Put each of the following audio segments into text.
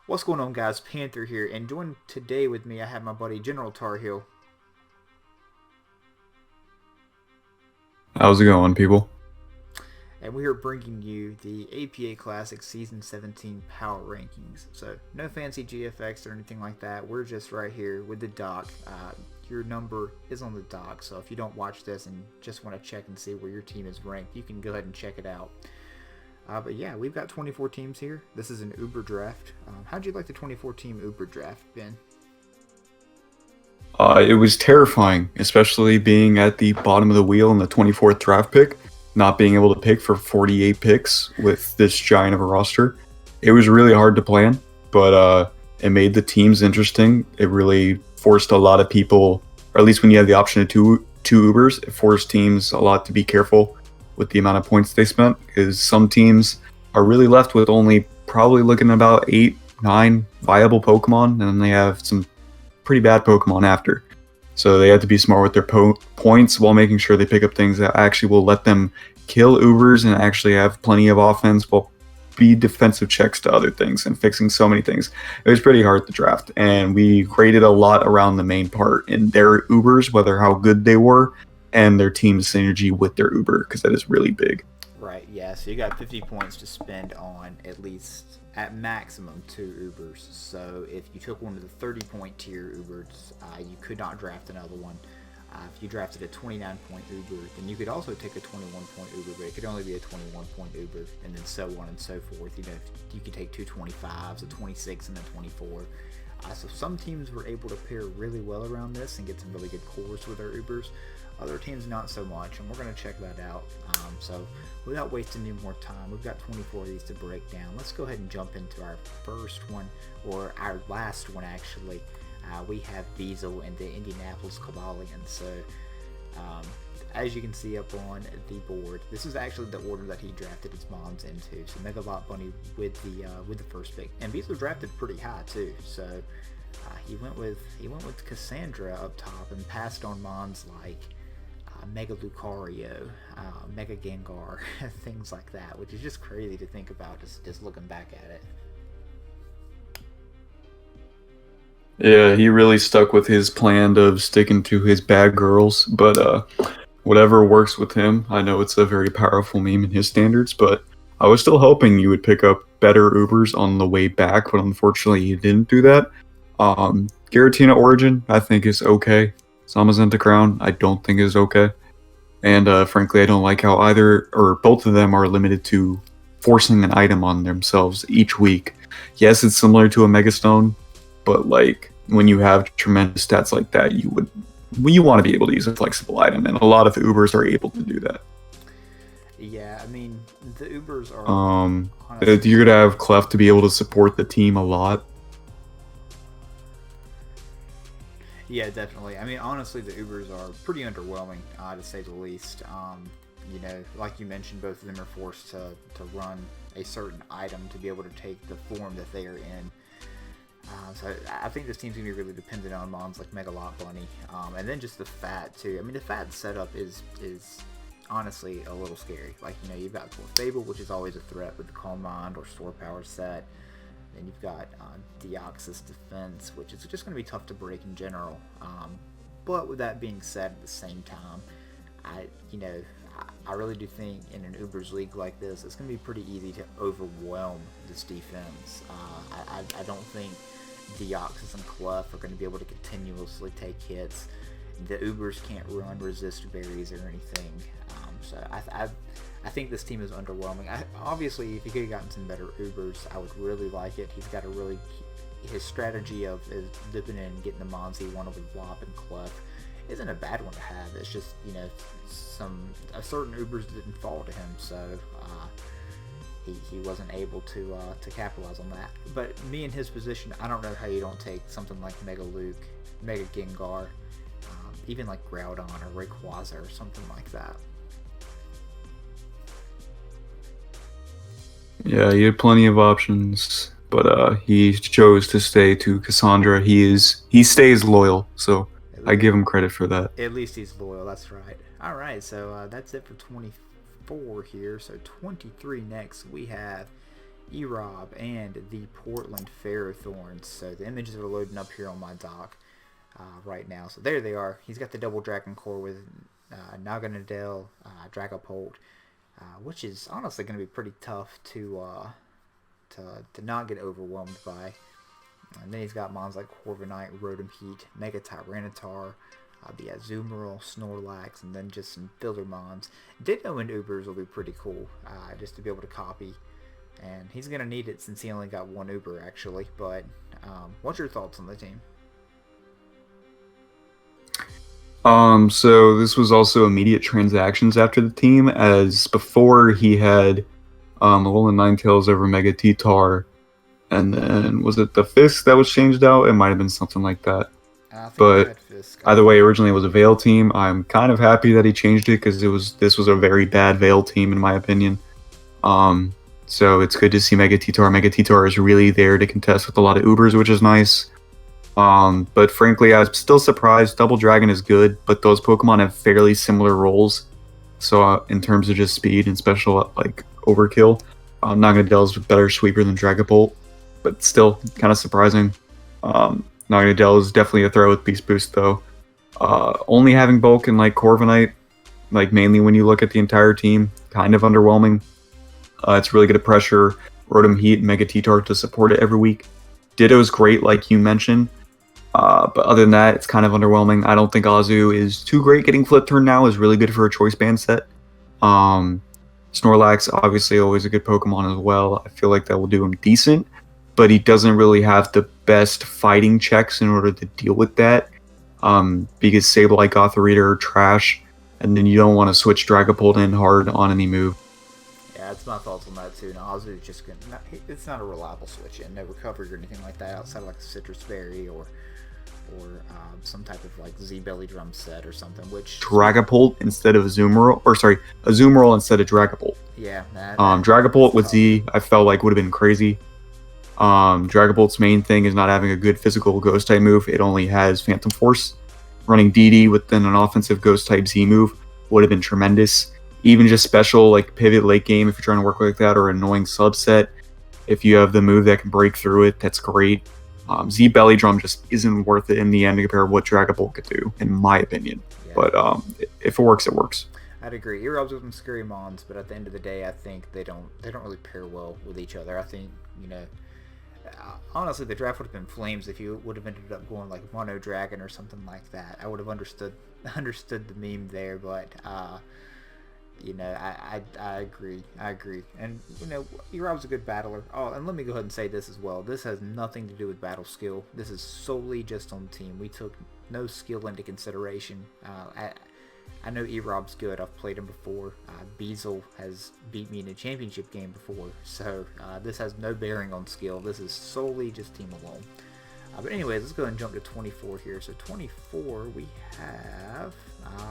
What's going on, guys? Panther here, and joined today with me, I have my buddy General Tarheel, How's it going, people? and we are bringing you the APA Classic Season 17 Power Rankings. So, no fancy GFX or anything like that. We're just right here with the doc. Your number is on the doc, so if you don't watch this and just want to check and see where your team is ranked, you can go ahead and check it out. But yeah, we've got 24 teams here. This is an Uber draft. How'd you like the 24 team Uber draft, Ben? It was terrifying, especially being at the bottom of the wheel in the 24th draft pick, not being able to pick for 48 picks with this giant of a roster. It was really hard to plan, but it made the teams interesting. It really forced a lot of people, or at least when you have the option of two Ubers, it forced teams a lot to be careful with the amount of points they spent, because some teams are really left with only probably looking at about 8, 9 viable Pokemon, and then they have some pretty bad Pokemon after. So they have to be smart with their points while making sure they pick up things that actually will let them kill Ubers and actually have plenty of offense while be defensive checks to other things and fixing so many things. It was pretty hard to draft, and we graded a lot around the main part in their Ubers, whether how good they were and their team's synergy with their Uber, because that is really big. Right, yeah, so you got 50 points to spend on at least, at maximum, two Ubers. So if you took one of the 30-point tier Ubers, you could not draft another one. If you drafted a 29-point Uber, then you could also take a 21-point Uber, but it could only be a 21-point Uber, and then so on and so forth. You know, you could take two 25s, a 26, and a 24. So some teams were able to pair really well around this and get some really good cores with their Ubers. Other teams not so much, and we're going to check that out. So without wasting any more time, we've got 24 of these to break down. Let's go ahead and jump into our first one, or our last one actually. We have Weevil and the Indianapolis Cavalier. So as you can see up on the board, this is actually the order that he drafted his moms into. So Megalot Bunny with the first pick, and Weevil drafted pretty high too. So he went with Cassandra up top and passed on mons like Mega Lucario, Mega Gengar, things like that, which is just crazy to think about just looking back at it. Yeah, he really stuck with his plan of sticking to his bad girls, but whatever works with him. I know it's a very powerful meme in his standards, but I was still hoping you would pick up better Ubers on the way back, but unfortunately you didn't do that. Giratina Origin, I think, is okay. Zamazenta Crown, I don't think is okay. And frankly, I don't like how either or both of them are limited to forcing an item on themselves each week. Yes, it's similar to a Megastone, but like when you have tremendous stats like that, you want to be able to use a flexible item, and a lot of Ubers are able to do that. Yeah, I mean the Ubers are Um, honestly. you're gonna have Clef to be able to support the team a lot. Yeah, definitely. I mean, honestly, the Ubers are pretty underwhelming, to say the least. You know, like you mentioned, both of them are forced to run a certain item to be able to take the form that they are in. So I think this team's gonna be really dependent on mons like Megalot Bunny, and then just the fat too. I mean, the fat setup is honestly a little scary. Like, you know, you've got Fable, which is always a threat with the Calm Mind or Store Power set. Then you've got Deoxys Defense, which is just going to be tough to break in general. But with that being said, at the same time, I you know I really do think in an Ubers league like this, it's going to be pretty easy to overwhelm this defense. I don't think Deoxys and Clef are going to be able to continuously take hits. The Ubers can't run resist berries or anything. So I think this team is underwhelming. Obviously, if he could have gotten some better Ubers, I would really like it. He's got a really his strategy of is dipping in and getting the mons he wanted with Flop and Clef isn't a bad one to have. It's just, you know, a certain Ubers didn't fall to him, so he wasn't able to capitalize on that. But me in his position, I don't know how you don't take something like Mega Luke, Mega Gengar, even like Groudon or Rayquaza or something like that. Yeah, he had plenty of options, but he chose to stay to Cassandra. He stays loyal, so At, I give him credit for that. at least he's loyal. That's right. All right, so that's it for 24 here. So 23 next, we have Erob, and the Portland Ferrothorns. So the images are loading up here on my dock right now. So there they are. He's got the double Dragon Core with Naganadel, Dragapult, which is honestly going to be pretty tough to not get overwhelmed by. And then he's got mons like Corviknight, Rotom Heat, Mega Tyranitar, the Azumarill, Snorlax, and then just some filler mons. Ditto and Ubers will be pretty cool, just to be able to copy. And he's going to need it since he only got one Uber, actually. But what's your thoughts on the team? So this was also immediate transactions after the team, as before he had Alolan Ninetales over Mega T-Tar, and then was it the Fisk that was changed out? It might have been something like that. But either way, originally it was a Veil team. I'm kind of happy that he changed it because this was a very bad Veil team in my opinion. So it's good to see Mega T-Tar. Mega T-Tar is really there to contest with a lot of Ubers, which is nice. But frankly, I was still surprised. Double Dragon is good, but those Pokemon have fairly similar roles. So in terms of just speed and special like overkill, Naganadel is a better sweeper than Dragapult, but still kind of surprising. Naganadel is definitely a throw with Beast Boost though. Only having Bulk and like Corviknight, like mainly when you look at the entire team, kind of underwhelming. It's really good at pressure, Rotom Heat, and Mega T-Tar to support it every week. Ditto's great, like you mentioned. But other than that, it's kind of underwhelming. I don't think Azu is too great. Getting Flip Turn now is really good for a Choice Band set. Snorlax, obviously, always a good Pokemon as well. I feel like that will do him decent, but he doesn't really have the best fighting checks in order to deal with that. Because Sableye, Gothorita are trash, and then you don't want to switch Dragapult in hard on any move. Yeah, that's my thoughts on that too. Now, Azu is just gonna, it's not a reliable switch in, no recovery or anything like that outside of like a Citrus Berry or some type of like Z Belly Drum set or something. Which Dragapult instead of Azumarill, or sorry, Azumarill instead of Dragapult. Yeah, Dragapult with Z, I felt like would have been crazy. Dragapult's main thing is not having a good physical Ghost type move. It only has Phantom Force. Running DD within an offensive Ghost type Z move would have been tremendous. Even just special like pivot late game if you're trying to work like that, or annoying subset. If you have the move that can break through it, that's great. Z Belly Drum just isn't worth it in the end to compare what Dragapult could do, in my opinion. Yeah. But if it works, it works. I'd agree. Erob's with some scary mons, but at the end of the day, I think they don't really pair well with each other. I think, you know, honestly, the draft would have been flames if you would have ended up going like Mono Dragon or something like that. I would have understood the meme there, but you know, I agree. And, you know, Erob's a good battler. Oh, and let me go ahead and say this as well. This has nothing to do with battle skill. This is solely just on team. We took no skill into consideration. I know Erob's good. I've played him before. Beazle has beat me in a championship game before. So this has no bearing on skill. This is solely just team alone. But anyways, let's go ahead and jump to 24 here. So 24, we have...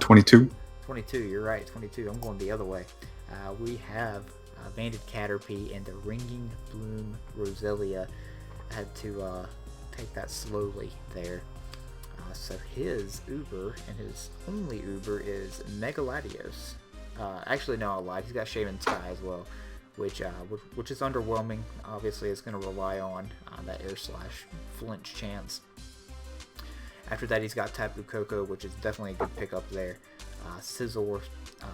22. 22, you're right, 22. I'm going the other way. We have Banded Caterpie and the Ringing Bloom Rosalia. I had to take that slowly there. So his Uber, and his only Uber, is Megaladios. Actually, no, I lied. He's got Shaman Sky as well, which is underwhelming. Obviously, it's going to rely on that Air Slash flinch chance. After that, he's got Tapu Koko, which is definitely a good pickup there. Scizor,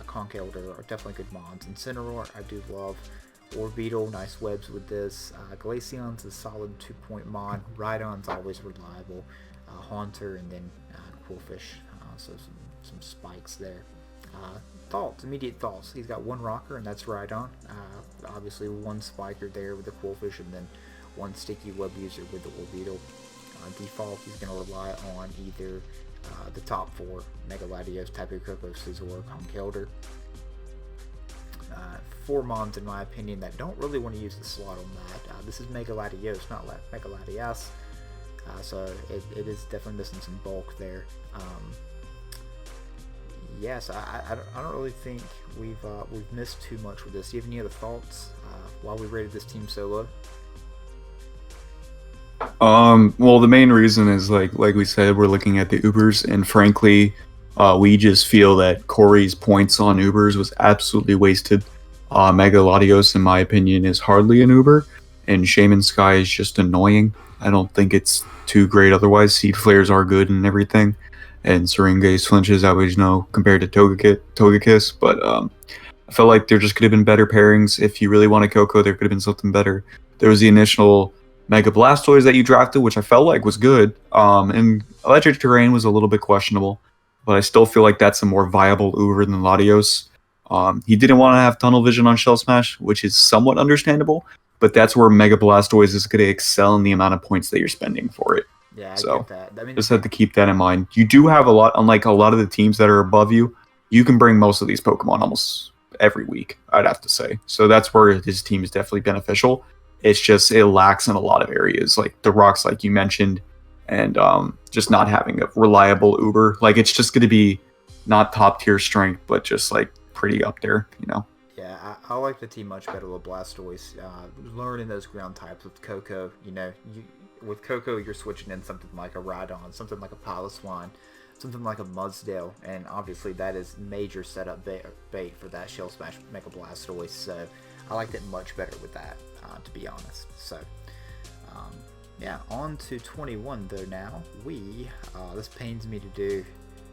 Conkeldurr are definitely good mons. Incineroar, I do love. Orbeetle, nice webs with this. Glaceon's a solid 2-point mon. Rhydon's always reliable. Haunter, and then Quillfish. So some spikes there. Thoughts, immediate thoughts. He's got one rocker, and that's Rhydon. Obviously, one spiker there with the Quillfish, and then one sticky web user with the Orbeetle. Default, he's going to rely on either the top 4, Megaladios, Tapu Koko, Scizor, Conkeldurr. 4 mons, in my opinion, that don't really want to use the slot on that. This is Megaladios, not Megaladios. So it is definitely missing some bulk there. Yes, I don't really think we've missed too much with this. Do you have any other thoughts while we rated this team so low? Well, the main reason is like we said, we're looking at the Ubers, and frankly, we just feel that Corey's points on Ubers was absolutely wasted. Mega Latios, in my opinion, is hardly an Uber, and Shaman Sky is just annoying. I don't think it's too great otherwise. Seed Flares are good and everything, and Seringe's flinches, I always know, compared to Togekiss, but I felt like there just could have been better pairings. If you really wanted Coco, there could have been something better. There was the initial Mega Blastoise that you drafted, which I felt like was good, and Electric Terrain was a little bit questionable, but I still feel like that's a more viable Uber than Latios. He didn't want to have tunnel vision on Shell Smash, which is somewhat understandable, but that's where Mega Blastoise is going to excel in the amount of points that you're spending for it. Yeah, I So get that. I mean, just have to keep that in mind. You do have a lot, unlike a lot of the teams that are above you, you can bring most of these Pokemon almost every week, I'd have to say. So that's where his team is definitely beneficial. It's just it lacks in a lot of areas, like the rocks, like you mentioned, and just not having a reliable Uber. Like it's just going to be not top tier strength, but just like pretty up there, you know. yeah, I like the team much better with Blastoise. Learning those ground types with Coco, with Coco, you're switching in something like a Rhydon, something like a Piloswine, something like a Mudsdale, and obviously that is major setup bait for that Shell Smash Mega Blastoise. So I liked it much better with that, to be honest. So yeah, on to 21 though. Now this pains me to do.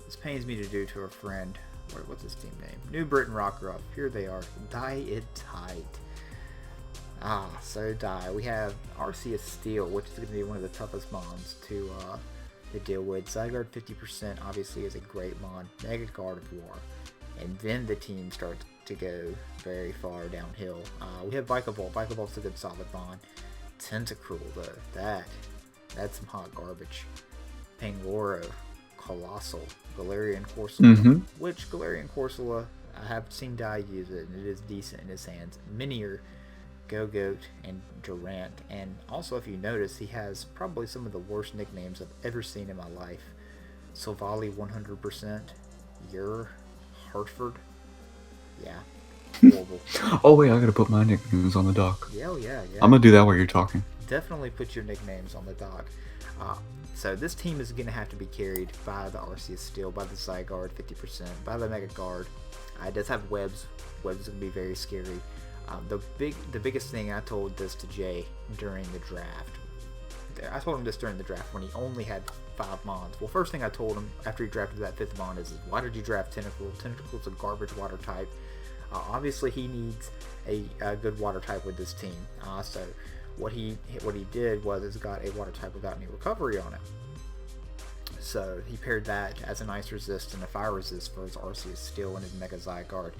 This pains me to do to a friend. What's his team name? New Britain Rockruff. Here they are. Die It Tight. So die. We have Arceus Steel, which is going to be one of the toughest mons to deal with. Zygarde 50% obviously is a great mon. Mega Gardevoir. And then the team starts to go very far downhill. We have Vikavolt. Vikavolt's a good solid mon. Tentacruel though. That's some hot garbage. Pangoro. Colossal. Galarian Corsola. Which Galarian Corsola, I have seen Dai use it, and it is decent in his hands. Minior, Go-Goat, and Durant. And also, if you notice, he has probably some of the worst nicknames I've ever seen in my life. Silvally 100%. You're Hartford. Yeah. Horrible. Oh wait, I gotta put my nicknames on the dock. Yeah. I'm gonna do that while you're talking. Definitely put your nicknames on the dock. So this team is going to have to be carried by the Arceus Steel, by the Zygarde 50%, by the Mega Guard. It does have webs. Webs is going to be very scary. The biggest thing, I told this to Jay during the draft. I told him this during the draft when he only had 5 mons. Well, first thing I told him after he drafted that 5th mon is, why did you draft Tentacruel? Tentacruel's a garbage water type. Obviously, he needs a good water type with this team. So what he did was it's got a water type without any recovery on it. So he paired that as an ice resist and a fire resist for his Arceus Steel and his Mega Zygarde.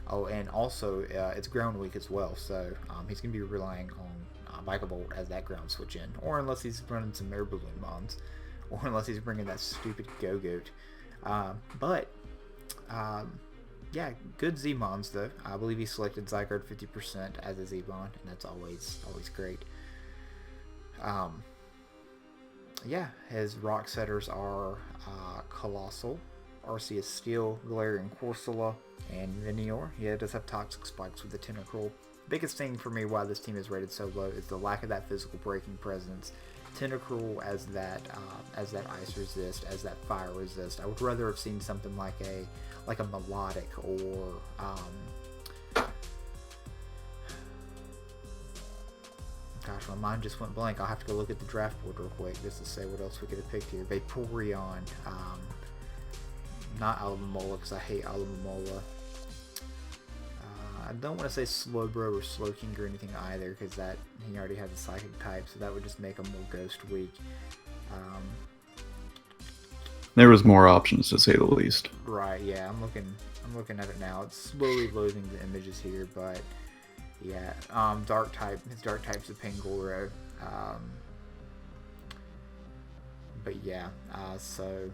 Oh, and also it's ground weak as well, so he's going to be relying on Vikavolt as that ground switch in, or unless he's running some Air Balloon mons, or unless he's bringing that stupid Go-Goat. Yeah, good Z-Mons though. I believe he selected Zygarde 50% as a Z-Mon, and that's always great. Yeah, his rock setters are Colossal, Arceus Steel, Galarian Corsola, and Minior. Yeah, it does have Toxic Spikes with the Tentacruel. Biggest thing for me why this team is rated so low is the lack of that physical breaking presence. Tentacruel as that ice resist, as that fire resist. I would rather have seen something like a Melodic or gosh, my mind just went blank. I'll have to go look at the draft board real quick just to say what else we could have picked here. Vaporeon, not Alomomola because I hate Alomomola. I don't want to say Slowbro or Slowking or anything either because that he already has a Psychic type, so that would just make him more Ghost weak. There was more options to say the least. Right, yeah, I'm looking at it now. It's slowly loading the images here, but yeah, Dark type. His Dark type's a Pangoro. But yeah, so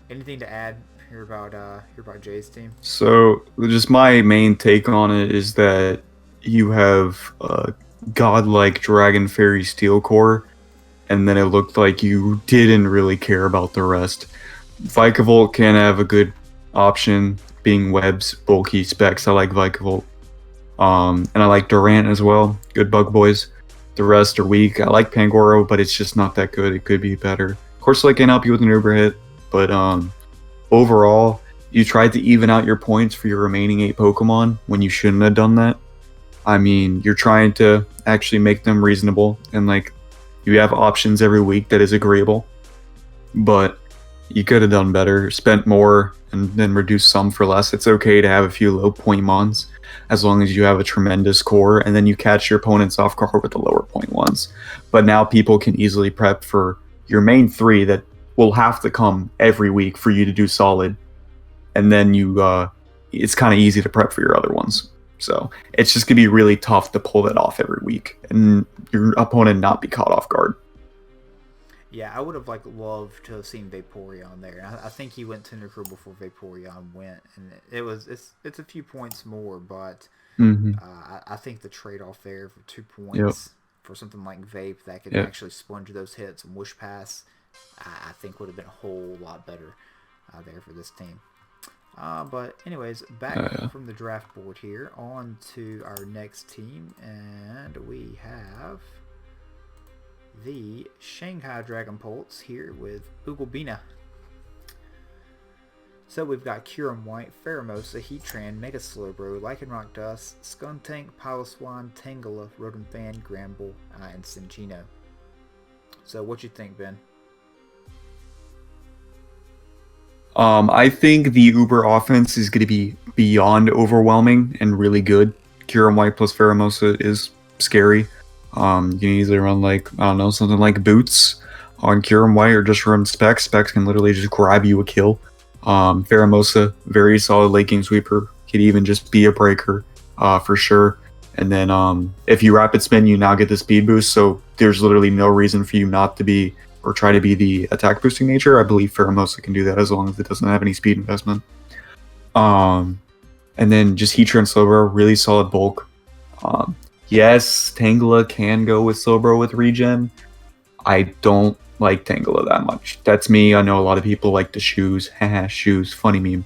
anything to add here about Jay's team? So just my main take on it is that you have a godlike Dragon Fairy Steel Core, and then it looked like you didn't really care about the rest. Vikavolt can have a good option, being webs, bulky specs. I like Vikavolt. And I like Durant as well. Good bug boys. The rest are weak. I like Pangoro, but it's just not that good. It could be better. Of course, I can help you with an Uber hit, but overall, you tried to even out your points for your remaining 8 Pokemon when you shouldn't have done that. I mean, you're trying to actually make them reasonable, and like you have options every week that is agreeable, but you could have done better, spent more, and then reduced some for less. It's okay to have a few low point mons as long as you have a tremendous core, and then you catch your opponents off guard with the lower point ones. But now people can easily prep for your main three that will have to come every week for you to do solid, and then it's kind of easy to prep for your other ones. So it's just gonna be really tough to pull that off every week, and your opponent not be caught off guard. Yeah, I would have loved to have seen Vaporeon there. I think he went Tentacruel before Vaporeon went, and it's a few points more, but Mm-hmm. I think the trade off there for 2 Yep. points for something like Vape that could Yep. actually sponge those hits and Whoosh Pass, I think would have been a whole lot better there for this team. But anyways, back Yeah. from the draft board here, on to our next team, and we have the Shanghai Dragon Pulse here with Ugalbina. So we've got Kyurem White, Pheromosa, Heatran, Mega Slowbro, Lycanroc Dust, Skuntank, Piloswine, Tangela, Rotom-Fan, Gramble, and Cinccino. So what you think, Ben? I think the Uber offense is going to be beyond overwhelming and really good. Kyurem White plus Pheromosa is scary. You can easily run something like Boots on Kyurem White, or just run Specs. Specs can literally just grab you a kill. Pheromosa, very solid late game sweeper. Could even just be a breaker for sure. And then if you rapid spin, you now get the speed boost. So there's literally no reason for you not to be or try to be the attack boosting nature. I believe Pheromosa can do that as long as it doesn't have any speed investment. And then just Heatran Slowbro, really solid bulk. Yes, Tangela can go with Slowbro with regen. I don't like Tangela that much. That's me. I know a lot of people like the shoes. Haha, shoes, funny meme.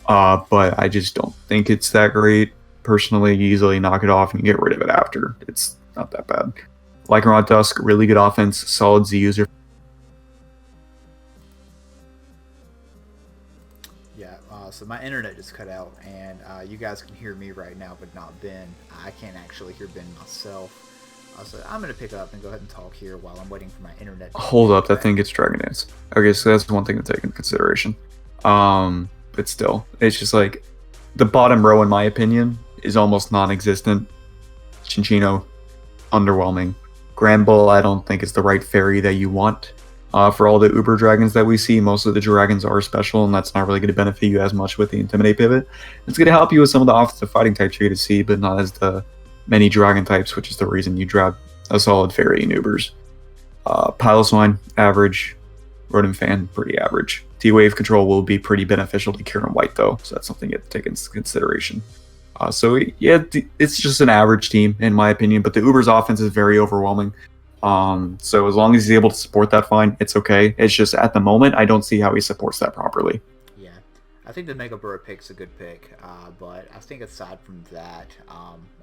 But I just don't think it's that great. Personally, you easily knock it off and get rid of it after. It's not that bad. Lycanroc Dusk, really good offense, solid Z user. Yeah, so my internet just cut out, and you guys can hear me right now, but not Ben. I can't actually hear Ben myself. So I'm going to pick up and go ahead and talk here while I'm waiting for my internet. Hold up, that thing gets Dragon Dance. Okay, so that's one thing to take into consideration. But still, it's just like the bottom row, in my opinion, is almost non-existent. Cinccino, underwhelming. Granbull, I don't think is the right fairy that you want. For all the Uber dragons that we see, most of the dragons are special, and that's not really going to benefit you as much with the Intimidate pivot. It's going to help you with some of the offensive fighting types you're going to see, but not as the many dragon types, which is the reason you drop a solid fairy in Ubers. Piloswine, average. Rotom-Fan, pretty average. T-Wave control will be pretty beneficial to Kyurem White, though, so that's something you have to take into consideration. It's just an average team, in my opinion, but the Uber's offense is very overwhelming. So as long as he's able to support that, fine, it's okay. It's just at the moment, I don't see how he supports that properly. Yeah, I think the Mega Burrow pick's a good pick, but I think aside from that,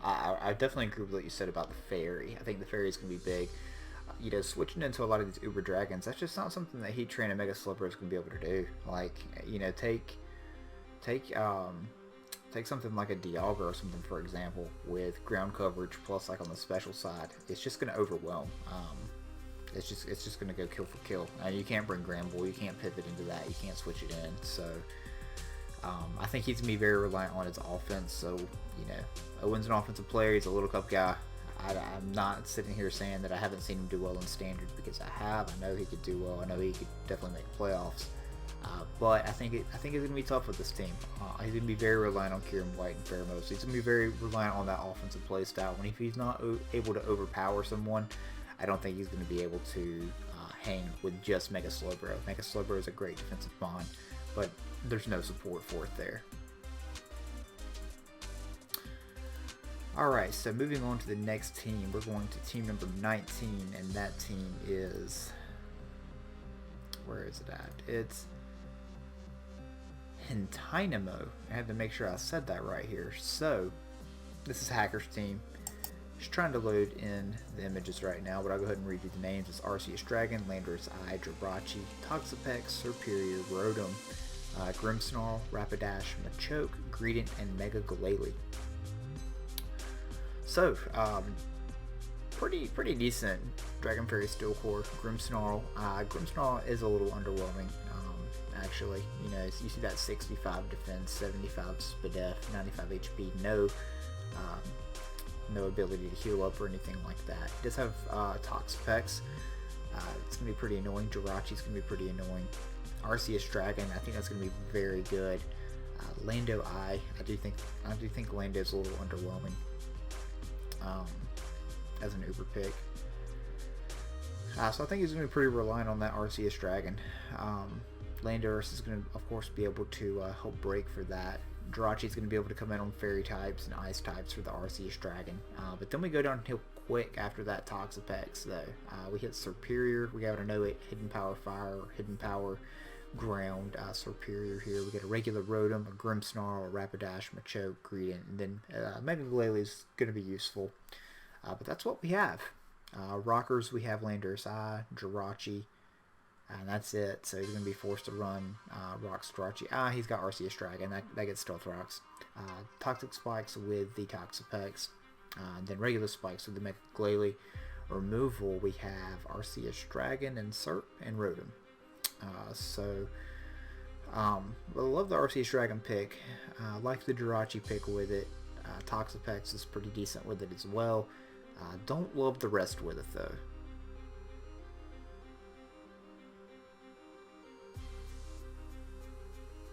I definitely agree with what you said about the Fairy. I think the Fairy is going to be big. Switching into a lot of these Uber Dragons, that's just not something that Heatran and Mega Slowbro is going to be able to do. Take something like a Dialga or something, for example, with ground coverage plus on the special side. It's just going to overwhelm. It's just going to go kill for kill. You can't bring Granbull, you can't pivot into that, you can't switch it in. So I think he's going to be very reliant on his offense. So Owen's an offensive player. He's a Little Cup guy. I'm not sitting here saying that I haven't seen him do well in Standard, because I have. I know he could do well. I know he could definitely make playoffs. But I think it's going to be tough with this team. He's going to be very reliant on Kyurem White and Pheromosa. He's going to be very reliant on that offensive play style. If he's not able to overpower someone, I don't think he's going to be able to hang with just Mega Slowbro. Mega Slowbro is a great defensive bond, but there's no support for it there. Alright, so moving on to the next team, we're going to team number 19, and that team is... Where is it at? It's Hentynamo. I had to make sure I said that right here. So, this is Hacker's team. Just trying to load in the images right now, but I'll go ahead and read you the names. It's Arceus Dragon, Landorus Eye, Jirachi, Toxapex, Serperior, Rotom, Grimmsnarl, Rapidash, Machoke, Greedent, and Mega Glalie. Pretty decent Dragon Fairy Steel Core. Grimmsnarl. Grimmsnarl is a little underwhelming, actually. You know, you see that 65 defense, 75 SPDF, 95 HP, no ability to heal up or anything like that. It does have Toxapex. It's going to be pretty annoying. Jirachi's going to be pretty annoying. Arceus Dragon, I think that's going to be very good. Lando I do think Lando's a little underwhelming as an Uber pick. So I think he's going to be pretty reliant on that Arceus Dragon. Landorus is going to, of course, be able to help break for that. Jirachi's going to be able to come in on Fairy types and Ice types for the Arceus Dragon. But then we go downhill quick after that Toxapex, though. We hit Superior. We got a No Hidden Power Fire, Hidden Power Ground Superior here. We get a regular Rotom, a Grimmsnarl, a Rapidash, Machoke, Greedent, and then Mega Glalie is going to be useful. But that's what we have. Rockers, we have Landorus I, Jirachi, and that's it. So he's going to be forced to run Rocks Jirachi. He's got Arceus Dragon. That gets Stealth Rocks. Toxic Spikes with the Toxapex. And then regular Spikes with the Mega Glalie. Removal, we have Arceus Dragon and Serp and Rotom. I love the Arceus Dragon pick. I like the Jirachi pick with it. Toxapex is pretty decent with it as well. Don't love the rest with it, though.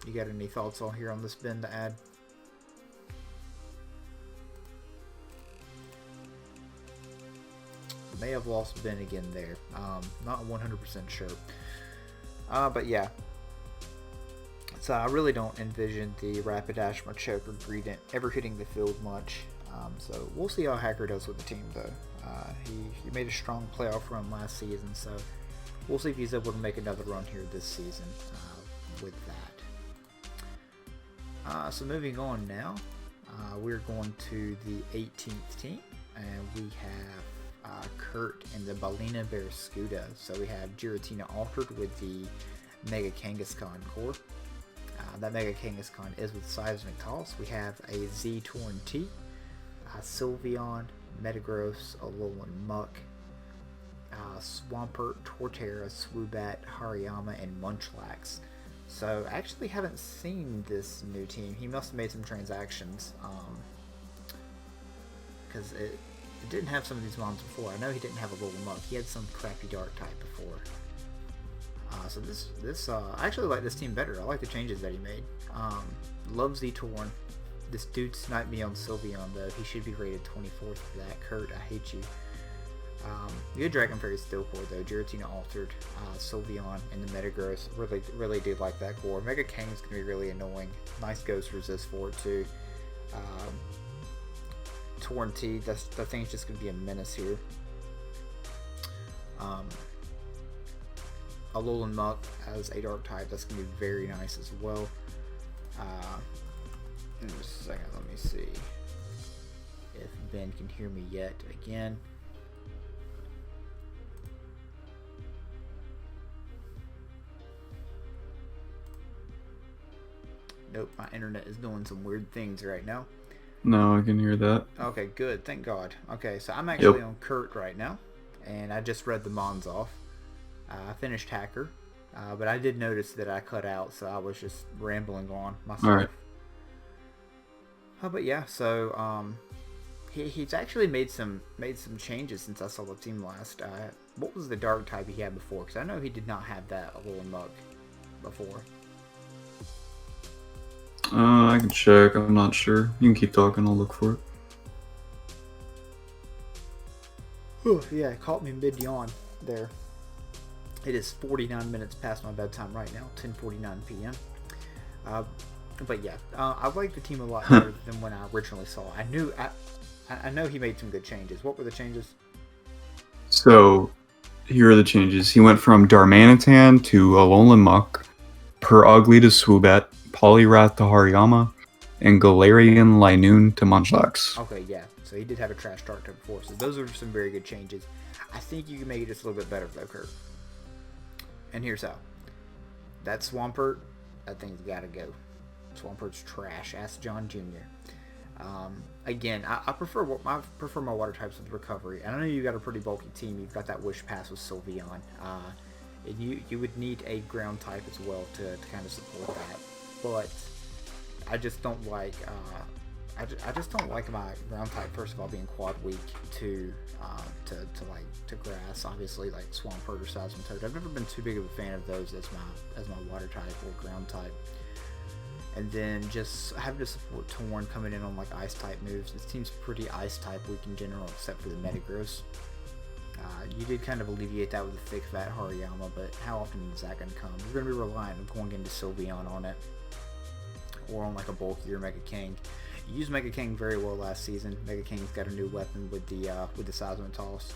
You got any thoughts on here on this bin to add? May have lost Ben again there. Not 100% sure. But yeah. So I really don't envision the Rapidash, Machoke, or Greedent ever hitting the field much. So we'll see how Hacker does with the team, though. He made a strong playoff run last season, so we'll see if he's able to make another run here this season with that. So moving on now, we're going to the 18th team, and we have Kurt and the Balina Barraskewda. So we have Giratina Altered with the Mega Kangaskhan core. That Mega Kangaskhan is with Seismic Toss. We have a Z-Torn T, Sylveon, Metagross, Alolan Muck, Swampert, Torterra, Swoobat, Hariyama, and Munchlax. So I actually haven't seen this new team. He must have made some transactions, because it didn't have some of these mons before. I know he didn't have a Alolan Muck. He had some crappy Dark type before. So this I actually like this team better. I like the changes that he made. Love Z-Torn. This dude sniped me on Sylveon, though. He should be rated 24th for that. Kurt, I hate you. Good Dragon Fairy Steel Core, though. Giratina Altered, Sylveon, and the Metagross. Really do like that core. Mega Kang is going to be really annoying. Nice Ghost Resist for it, too. Torn T, that thing's just going to be a menace here. Alolan Muck as a Dark type, that's going to be very nice as well. In just a second, let me see if Ben can hear me yet again. Nope, my internet is doing some weird things right now. No, I can hear that. Okay, good. Thank God. Okay, so I'm actually on Kurt right now, and I just read the Mons off. I finished Hacker, but I did notice that I cut out, so I was just rambling on myself. All right. But yeah, so he's actually made some changes since I saw the team last. What was the Dark type he had before? Because I know he did not have that Alolan Muck before. I can check. I'm not sure. You can keep talking. I'll look for it. Whew, yeah, it caught me mid-yawn there. It is 49 minutes past my bedtime right now, 10:49 p.m. But yeah, I like the team a lot better than when I originally saw it. I know he made some good changes. What were the changes? So, here are the changes. He went from Darmanitan to Alolan Muck, Ugly to Swoobat, Poliwrath to Hariyama, and Galarian Linoon to Munchlax. Okay, yeah. So he did have a trash Dark type before. So those are some very good changes. I think you can make it just a little bit better though, Kurt. And here's how. That Swampert, that thing's got to go. Swampert's trash. Ask John Jr. Again, I prefer my water types with recovery. And I know you got a pretty bulky team. You've got that wish pass with Sylveon. And you would need a ground type as well to kind of support that. But I just don't like I just don't like my ground type, first of all, being quad weak to grass. Obviously, like Swampert or Seismitoad. I've never been too big of a fan of those as my water type or ground type. And then just having to support Torn coming in on like ice type moves. This team's pretty ice type weak in general, except for the Metagross. You did kind of alleviate that with the thick fat Hariyama, but how often is that going to come? You're going to be relying on going into Sylveon on it, or on like a bulkier Mega King. You used Mega King very well last season. Mega King's got a new weapon with the Seismitoss.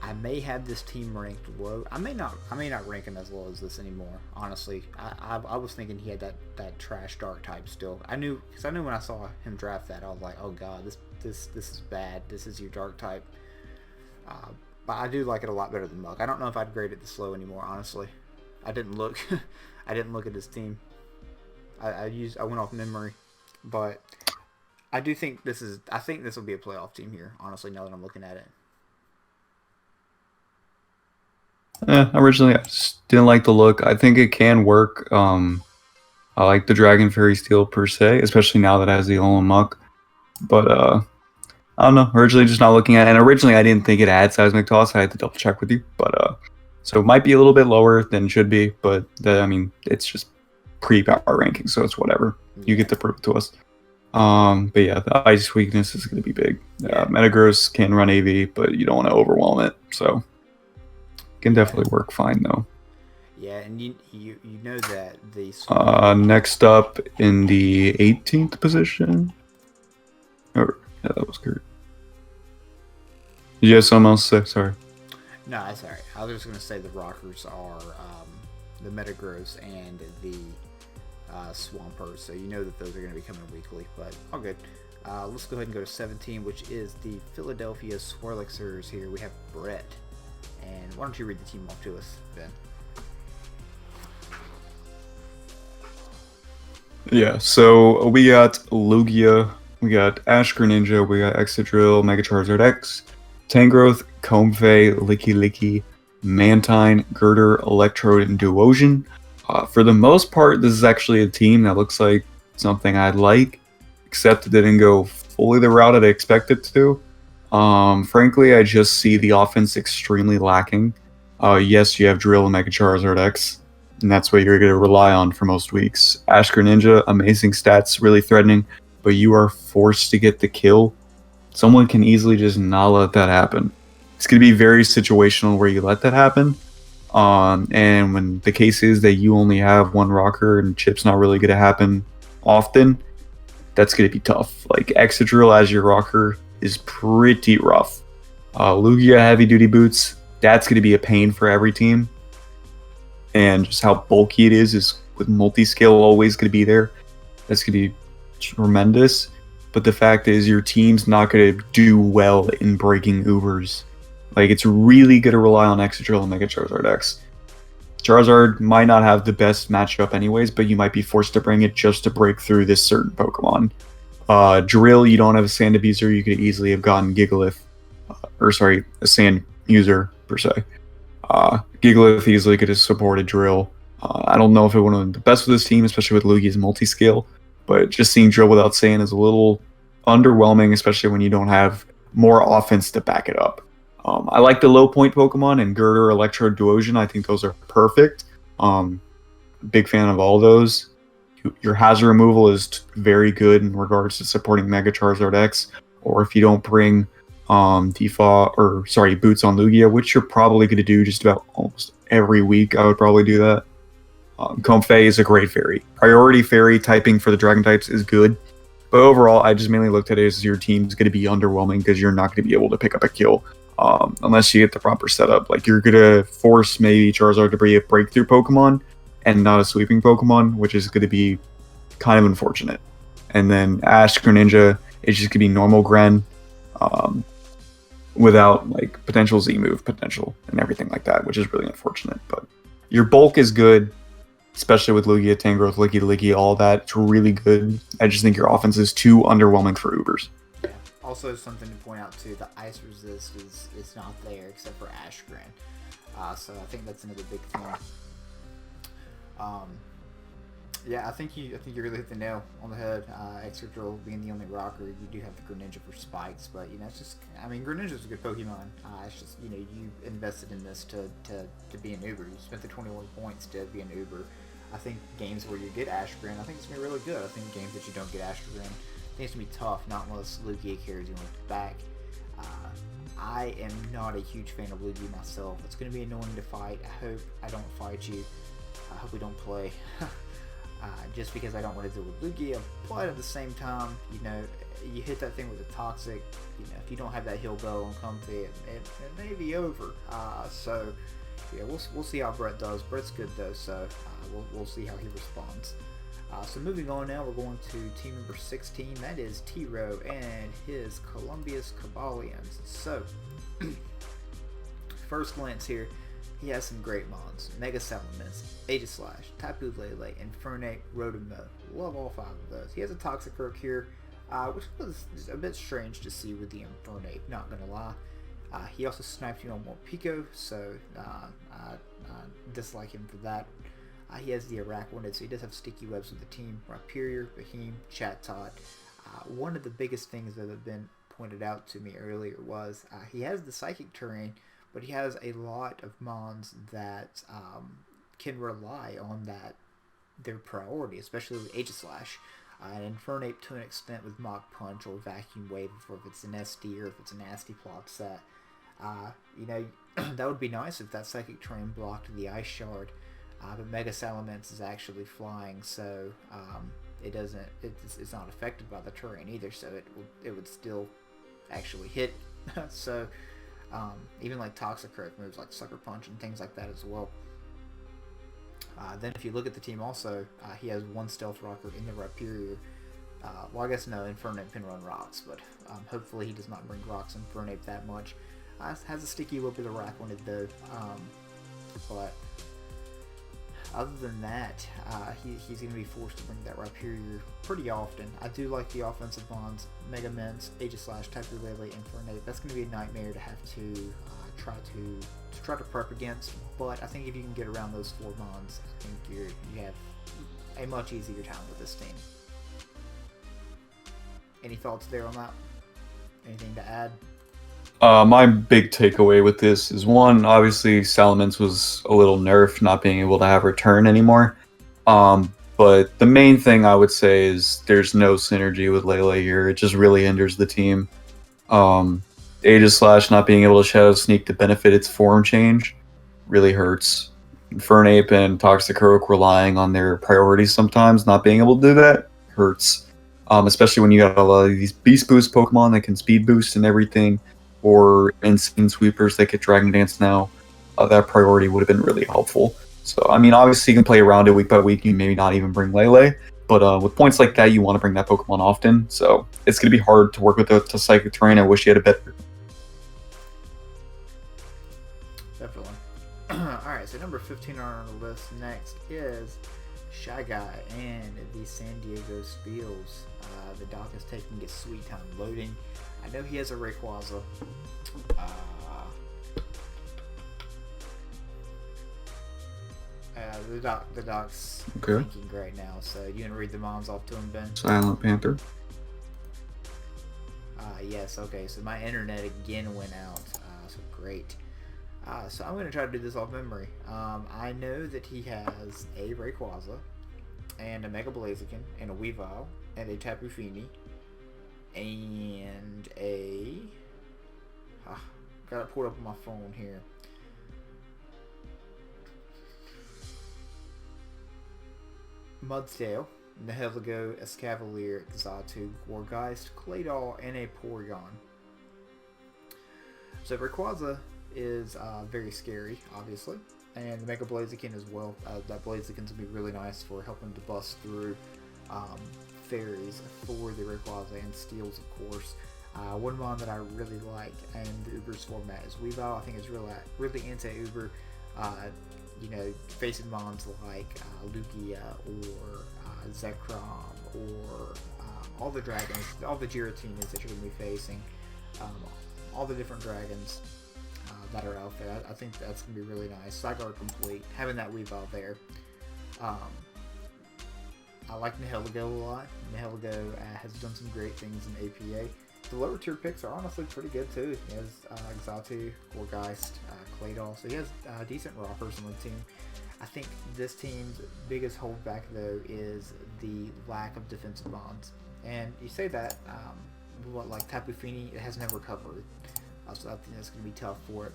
I may have this team ranked low. I may not rank him as low as this anymore. Honestly, I was thinking he had that trash dark type still. I knew when I saw him draft that, I was like, oh god, this is bad. This is your dark type. But I do like it a lot better than Muk. I don't know if I'd grade it this low anymore. Honestly, I didn't look. I didn't look at his team. I went off memory, but I do think this is. I think this will be a playoff team here. Honestly, now that I'm looking at it. Originally, I just didn't like the look. I think it can work. I like the Dragon Fairy Steel per se, especially now that it has the Alolan Muck. But I don't know. Originally, just not looking at it. And originally, I didn't think it had Seismic Toss. I had to double check with you. But so it might be a little bit lower than it should be. But I mean, it's just pre-power ranking, so it's whatever. You get to prove it to us. But yeah, the ice weakness is going to be big. Metagross can run AV, but you don't want to overwhelm it. So can definitely work fine though. Yeah, and you know that the next up in the 18th position. Yeah, that was good. Did you have something else to say? Sorry. No, that's alright. I was just gonna say the rockers are the Metagross and the Swampert, so you know that those are going to be coming weekly, but all good. Let's go ahead and go to 17, which is the Philadelphia Swirlixers. Here we have Bret. And why don't you read the team off to us, Ben? Yeah, so we got Lugia, we got Ash Greninja, we got Excadrill, Mega Charizard X, Tangrowth, Comfey, Licky, Mantine, Girder, Electrode, and Duosion. For the most part, this is actually a team that looks like something I'd like, except it didn't go fully the route I'd expected to. Frankly, I just see the offense extremely lacking. Yes, you have Drill and Mega Charizard X, and that's what you're going to rely on for most weeks. Ash Greninja, amazing stats, really threatening, but you are forced to get the kill. Someone can easily just not let that happen. It's going to be very situational where you let that happen. And when the case is that you only have one rocker and chip's not really going to happen often, that's going to be tough. Like Excadrill as your rocker is pretty rough. Lugia heavy duty boots, that's going to be a pain for every team. And just how bulky it is with multi-scale always going to be there. That's going to be tremendous. But the fact is your team's not going to do well in breaking Ubers. Like, it's really going to rely on Excadrill and Mega Charizard X. Charizard might not have the best matchup anyways, but you might be forced to bring it just to break through this certain Pokemon. Drill, you don't have a Sand Abuser, you could easily have gotten Gigalith. A Sand User, per se. Gigalith easily could have supported Drill. I don't know if it would have been the best with this team, especially with Lugia's multi-scale, but just seeing Drill without Sand is a little underwhelming, especially when you don't have more offense to back it up. I like the low point Pokemon and Girder, Electro, Duosion. I think those are perfect. Big fan of all those. Your hazard removal is very good in regards to supporting Mega Charizard X. Or if you don't bring Boots on Lugia, which you're probably going to do just about almost every week. I would probably do that. Comfey is a great fairy. Priority fairy typing for the dragon types is good. But overall, I just mainly looked at it as your team's going to be underwhelming because you're not going to be able to pick up a kill. Unless you get the proper setup. Like, you're going to force maybe Charizard to be a breakthrough Pokemon and not a sweeping Pokemon, which is going to be kind of unfortunate. And then Ash Greninja is just going to be normal Gren without, like, potential Z-move potential and everything like that, which is really unfortunate. But your bulk is good. especially with Lugia, Tangrowth, Licky, all that. It's really good. I just think your offense is too underwhelming for Ubers. Yeah. Also, something to point out too: the ice resist is not there except for Ashgren. So I think that's another big thing. Yeah, I think you really hit the nail on the head. Excadrill being the only rocker, you do have the Greninja for spikes, but you know it's just, I mean, Greninja's a good Pokemon. It's just, you know, you invested in this to be an Uber. You spent the 21 points to be an Uber. I think games where you get Ashgren, I think it's gonna be really good. I think games that you don't get Ashgren, I think it's gonna be tough, not unless Lugia carries you on its back. I am not a huge fan of Lugia myself. It's going to be annoying to fight. I hope I don't fight you. I hope we don't play. Just because I don't want to deal with Lugia. But at the same time, you know, you hit that thing with a Toxic. You know, if you don't have that Heal Bell on Comfy, it may be over. So, yeah, we'll see how Bret does. Bret's good though, so we'll see how he responds. So moving on now, we're going to team number 16. That is T-Row and his Columbia's Cavalians. So, first glance here, he has some great mons. Mega Salamence, Aegislash, Tapu Lele, Infernape, Rotomo. Love all 5 of those. He has a Toxicroak here, which was a bit strange to see with the Infernape, not gonna lie. He also sniped you on more Pico, so I dislike him for that. He has the Araquanid, so he does have sticky webs with the team. Rhyperior, Beheem, Chatot. One of the biggest things that have been pointed out to me earlier was he has the Psychic terrain, but he has a lot of mons that can rely on their priority, especially with Aegislash. And Infernape to an extent with Mach Punch or Vacuum Wave, or if it's an SD or if it's a Nasty Plot set. You know, that would be nice if that Psychic terrain blocked the Ice Shard. But Mega Salamence is actually flying, so it's not affected by the terrain either, so it would still actually hit. So even like Toxicroak moves like Sucker Punch and things like that as well. Then if you look at the team also, he has 1 Stealth Rocker in the Rhyperior. Well, I guess no, Infernape can run rocks, but hopefully he does not bring rocks in Infernape that much. Has a sticky whip with a Araquanid though, but other than that, he's going to be forced to bring that Rhyperior pretty often. I do like the offensive bonds, Mega Mints, Aegislash, Tapu Lele, Infernape. That's going to be a nightmare to have to try to prep against. But I think if you can get around those 4 bonds, I think you have a much easier time with this team. Any thoughts there on that? Anything to add? My big takeaway with this is, one, obviously Salamence was a little nerfed not being able to have return anymore. But the main thing I would say is there's no synergy with Lele here. It just really hinders the team. Aegislash not being able to Shadow Sneak to benefit its form change really hurts. Infernape and Toxicroak relying on their priorities sometimes, not being able to do that hurts. Especially when you got a lot of these Beast Boost Pokemon that can speed boost and everything, or Insane Sweepers that get Dragon Dance now. That priority would have been really helpful. So, I mean, obviously you can play around it week by week. You maybe not even bring Lele, but with points like that, you want to bring that Pokemon often. So it's going to be hard to work with the Psychic terrain. I wish you had a better. Definitely. Alright, so number 15 on our list next is Shy Guy and the San Diego Spiels. The dock is taking its sweet time loading. I know he has a Rayquaza. The doc's thinking right now, so you can read the mons off to him, Ben. Silent Panther. Yes, okay, so my internet again went out, so great. So I'm going to try to do this off memory. I know that he has a Rayquaza, and a Mega Blaziken, and a Weevil, and a Tapu Fini, and a... got it pulled up on my phone here. Mudtail, Nihilego, Cavalier, Xatu, Gorgeist, Claydol, and a Porygon. So Rayquaza is very scary, obviously, and the Mega Blaziken as well. That Blaziken's gonna be really nice for helping to bust through fairies for the Rayquaza and Steels, of course. One mon that I really like in the Uber's format is Weevil. I think it's really anti-Uber. facing mons like Lugia or Zekrom or all the dragons, all the Giratinas that you're going to be facing, all the different dragons that are out there. I think that's going to be really nice. Zagar complete, having that Weevil there. I like Nihilego a lot. Nihilego has done some great things in APA. The lower tier picks are honestly pretty good too. He has Xatu, Gorgeist, Claydol, so he has decent rockers on the team. I think this team's biggest holdback though is the lack of defensive bonds. And you say that, like Tapu Fini, it has never recovered. So I think that's going to be tough for it.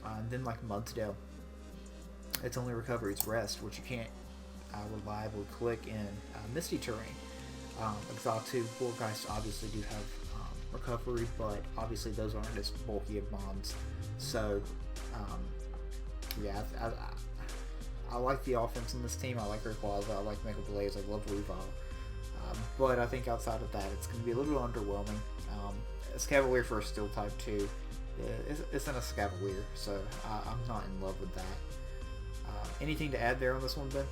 And then like Mudsdale, its only recovery is rest, which you can't reliably click in Misty terrain. Xatu, Gourgeist obviously do have recovery, but obviously those aren't as bulky of bonds. So, I like the offense in this team. I like Rayquaza, I like Mega Blaze, I love Weavile. But I think outside of that, it's going to be a little underwhelming. It's Cavalier for a Steel type too. It's in a Cavalier, so I'm not in love with that. Anything to add there on this one, Ben?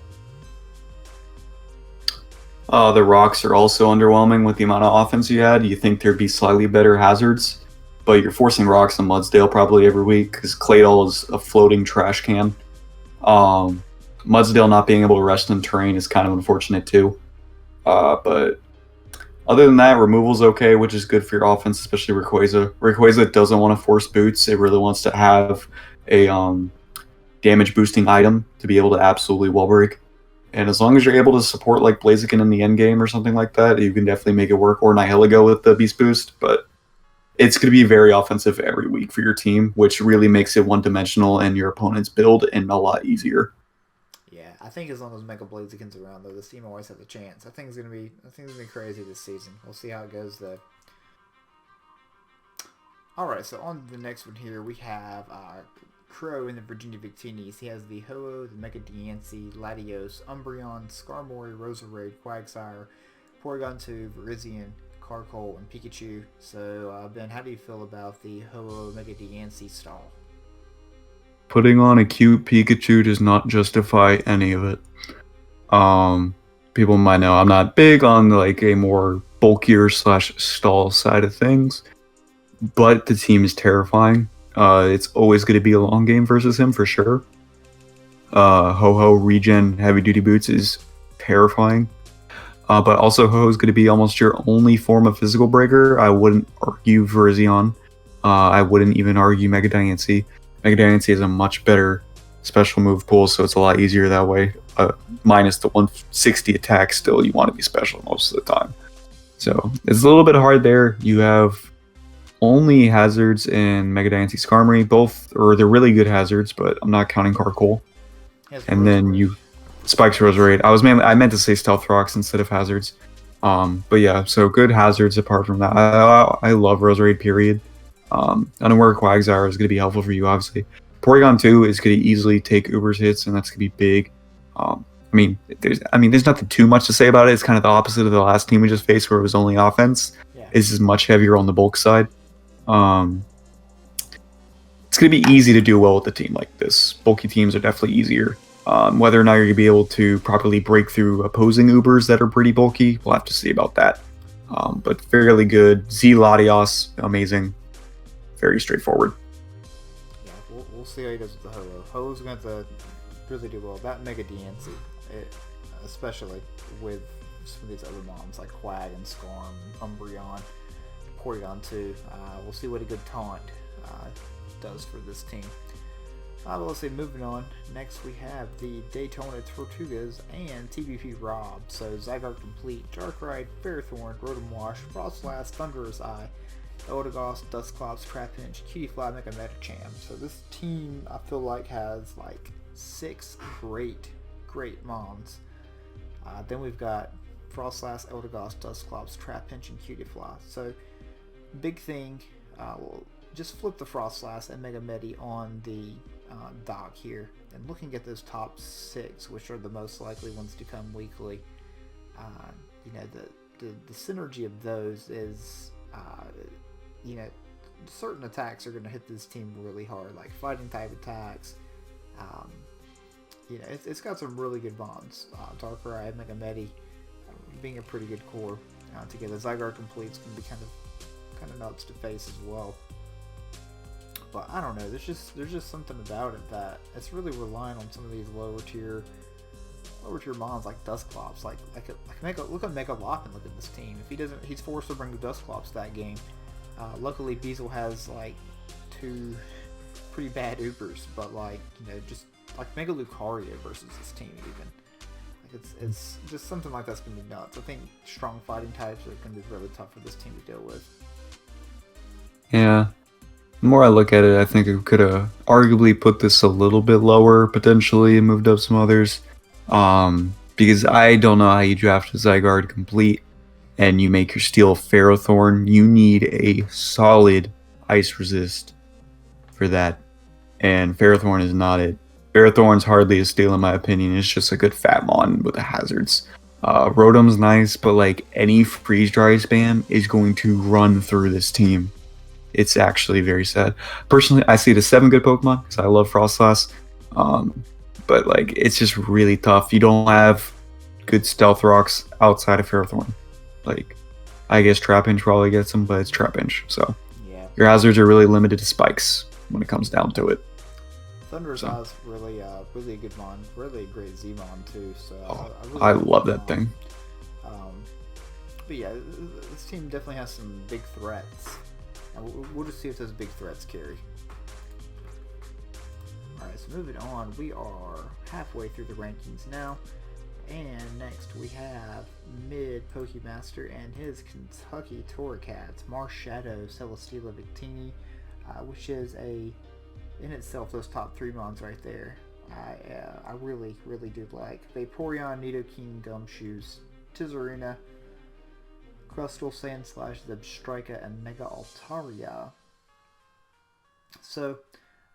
The rocks are also underwhelming with the amount of offense you had. You think there'd be slightly better hazards, but you're forcing rocks on Mudsdale probably every week because Claydol is a floating trash can. Mudsdale not being able to rest in terrain is kind of unfortunate too. But other than that, removal's okay, which is good for your offense, especially Rayquaza. Rayquaza doesn't want to force boots. It really wants to have a damage boosting item to be able to absolutely wall break. And as long as you're able to support like Blaziken in the end game or something like that, you can definitely make it work. Or Nihilego with the Beast Boost. But it's going to be very offensive every week for your team, which really makes it one-dimensional and your opponent's build and a lot easier. Yeah, I think as long as Mega Blaziken's around, though, this team always has a chance. I think it's gonna be crazy this season. We'll see how it goes, though. All right, so on to the next one here, we have Crow in the Virginia Victinis. He has the Ho-Oh, the Mega Diancie, Latios, Umbreon, Skarmory, Roserade, Quagsire, Porygon 2, Virizion, Carkol, and Pikachu. So, Ben, how do you feel about the Ho-Oh Mega Diancie stall? Putting on a cute Pikachu does not justify any of it. People might know I'm not big on like a more bulkier / stall side of things, but the team is terrifying. It's always going to be a long game versus him for sure. Ho-Oh regen heavy duty boots is terrifying. But also Ho-Oh is going to be almost your only form of physical breaker. I wouldn't argue Virizion. I wouldn't even argue Mega Diancie. Mega Diancie is a much better special move pool, so it's a lot easier that way. Minus the 160 attack, still you want to be special most of the time. So it's a little bit hard there. You have only hazards in Mega Diancie Skarmory. Both, or they're really good hazards, but I'm not counting Carkol. And then you Spikes Roserade. I meant to say Stealth Rocks instead of hazards. But yeah, so good hazards apart from that. I love Roserade, period. I know where Quagsire is going to be helpful for you, obviously. Porygon 2 is going to easily take Uber's hits, and that's going to be big. There's nothing too much to say about it. It's kind of the opposite of the last team we just faced, where it was only offense. Yeah. This is much heavier on the bulk side. It's going to be easy to do well with a team like this. Bulky teams are definitely easier. Whether or not you're going to be able to properly break through opposing Ubers that are pretty bulky, we'll have to see about that. But fairly good. Z Latios, amazing. Very straightforward. Yeah, we'll see how he does with the Ho-Oh. Ho-Oh's going to really do well. That Mega Diancie, especially with some of these other moms like Quag and Skarm, Umbreon, Porygon 2. We'll see what a good taunt does for this team. Let's see, moving on. Next we have the Daytona Tortugas and TBP Rob. So Zagar complete, Darkrai, Ferrothorn, Rotom Wash, Frostlass, Thunderous Eye, Eldegoss, Dusclops, Trapinch, Cutiefly, Mega Metacham. So this team I feel like has like 6 great mons. Then we've got Frostlass, Eldegoss, Dusclops, Trapinch, and Cutiefly. So big thing, we'll just flip the Frostlass and Mega Medi on the dock here, and looking at those top 6, which are the most likely ones to come weekly, the synergy of those is, certain attacks are going to hit this team really hard, like fighting type attacks, it's got some really good bonds. Darkrai and Megamedi being a pretty good core together. Zagar completes can be kind of nuts to face as well. But I don't know. There's just something about it that it's really relying on some of these lower tier mons like Dusclops. Like look at Mega Lock, look at this team. If he doesn't, he's forced to bring the Dusclops that game. Luckily, Beazle has like 2 pretty bad Ubers, but like just like Mega Lucario versus this team even. Like it's just something like that's gonna be nuts. I think strong fighting types are gonna be really tough for this team to deal with. Yeah. The more I look at it, I think I could have arguably put this a little bit lower, potentially, and moved up some others. Because I don't know how you draft a Zygarde complete and you make your Steel Ferrothorn. You need a solid Ice Resist for that. And Ferrothorn is not it. Ferrothorn's hardly a steal in my opinion. It's just a good fat mon with the hazards. Rotom's nice, but like any freeze dry spam is going to run through this team. It's actually very sad. Personally, I see it as 7 good Pokemon because I love Frostlass. But like, it's just really tough. You don't have good Stealth Rocks outside of Ferrothorn. Like, I guess Trapinch probably gets them, but it's Trapinch. So yeah, your hazards are really limited to spikes when it comes down to it. Thunder's Eyes really a good mon, really a great Z-mon too. So I love that thing. But yeah, this team definitely has some big threats. We'll just see if those big threats carry. Alright, so moving on, we are halfway through the rankings now. And next we have Mid Pokemaster and his Kentucky Torracats, Marshadow, Celesteela, Victini, which is in itself, those top 3 mons right there. I really do like. Vaporeon, Nidoking, Gumshoes, Tizarina, Crustle, Sandslash, Zebstrika, and Mega Altaria. So,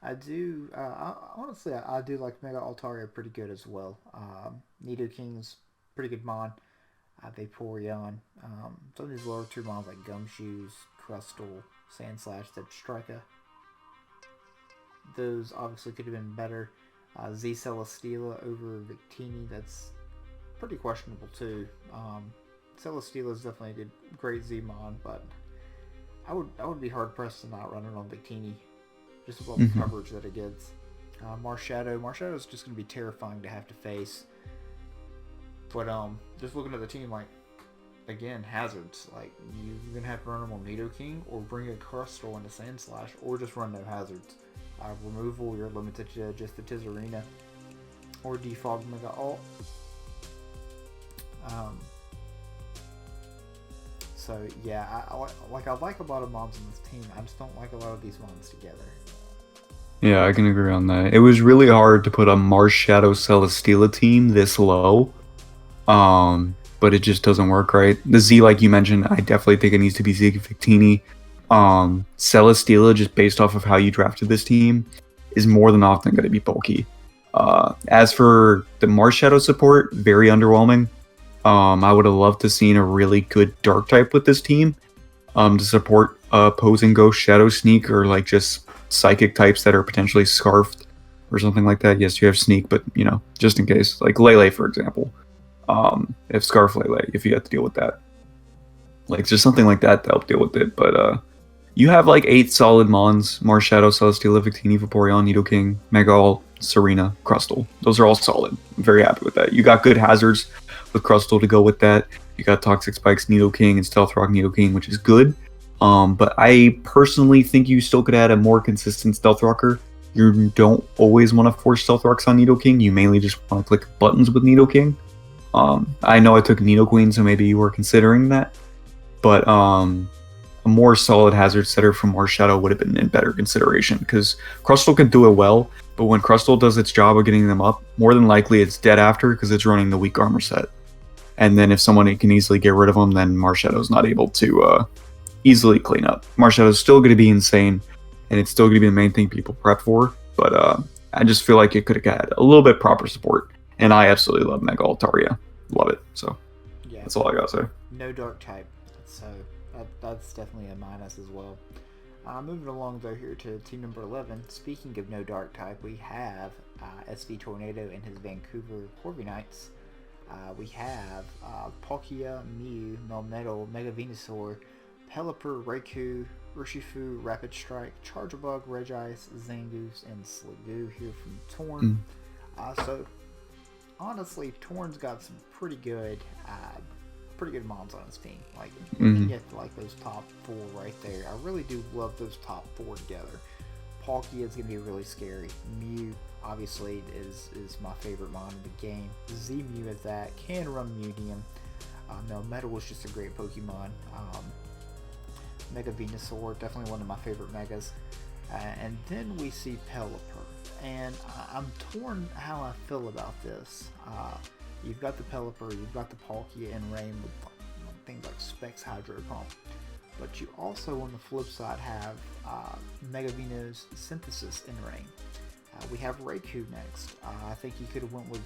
I do, honestly, I do like Mega Altaria pretty good as well. Nidoking's pretty good mon. Vaporeon. Some of these lower tier mons like Gumshoes, Crustle, Sandslash, Zebstrika. Those obviously could have been better. Z Celesteela over Victini, that's pretty questionable too. Celesteela is definitely a good, great Z-mon, but I would be hard pressed to not run it on Victini, just about the coverage that it gets. Marshadow is just going to be terrifying to have to face. But just looking at the team, like again, hazards. Like you're going to have to run them on Nidoking, or bring a Crustle into Sandslash, or just run no hazards. Removal, you're limited to just the Tizarina, or Defog Mega Alt. So yeah, I like a lot of mons in this team. I just don't like a lot of these mons together. Yeah, I can agree on that. It was really hard to put a Marshadow Celesteela team this low. But it just doesn't work right. The Z, like you mentioned, I definitely think it needs to be Z Victini. Celesteela, just based off of how you drafted this team, is more than often going to be bulky. As for the Marshadow support, very underwhelming. I would have loved to seen a really good dark type with this team to support opposing Ghost, Shadow Sneak, or like just psychic types that are potentially scarfed or something like that. Yes, you have Sneak, but just in case, like Lele, for example. If Scarf Lele, if you have to deal with that, like just something like that to help deal with it. But you have like 8 solid mons: Marshadow, Celesteela, Victini, Vaporeon, Nidoking, Mega Alt, Serena, Crustle. Those are all solid. I'm very happy with that. You got good hazards with Crustle to go with that. You got Toxic Spikes, Nidoking, and Stealth Rock Nidoking, which is good. But I personally think you still could add a more consistent Stealth Rocker. You don't always want to force Stealth Rocks on Nidoking. You mainly just want to click buttons with Nidoking. I know I took Nidoqueen, so maybe you were considering that. But a more solid hazard setter from Marshadow would have been in better consideration, because Crustle can do it well, but when Crustle does its job of getting them up, more than likely it's dead after because it's running the weak armor set. And then if someone can easily get rid of them, then Marshadow's not able to easily clean up. Marshadow's still going to be insane, and it's still going to be the main thing people prep for, but I just feel like it could have had a little bit proper support. And I absolutely love Mega Altaria. Love it. So yeah, that's all I got to say. No dark type, so that's definitely a minus as well. Moving along though here to team number 11. Speaking of no dark type, we have SV Tornado and his Vancouver Corby Knights. We have Palkia, Mew, Melmetal, Mega Venusaur, Pelipper, Raikou, Urshifu, Rapid Strike, Charjabug, Regice, Zangoose, and Sliggoo here from Torn. So honestly, Torn's got some pretty good mons on his team. Like you get like those top 4 right there. I really do love those top 4 together. Palkia is gonna be really scary. Mew obviously is my favorite mon in the game. Z-Mew at that, can run Medium. Melmetal is just a great Pokemon. Mega Venusaur, definitely one of my favorite Megas. And then we see Pelipper. And I'm torn how I feel about this. You've got the Pelipper, you've got the Palkia and Rain with things like Specs Hydro Pump. But you also, on the flip side, have Mega Venus Synthesis in Rain. We have Raikou next. I think you could have went with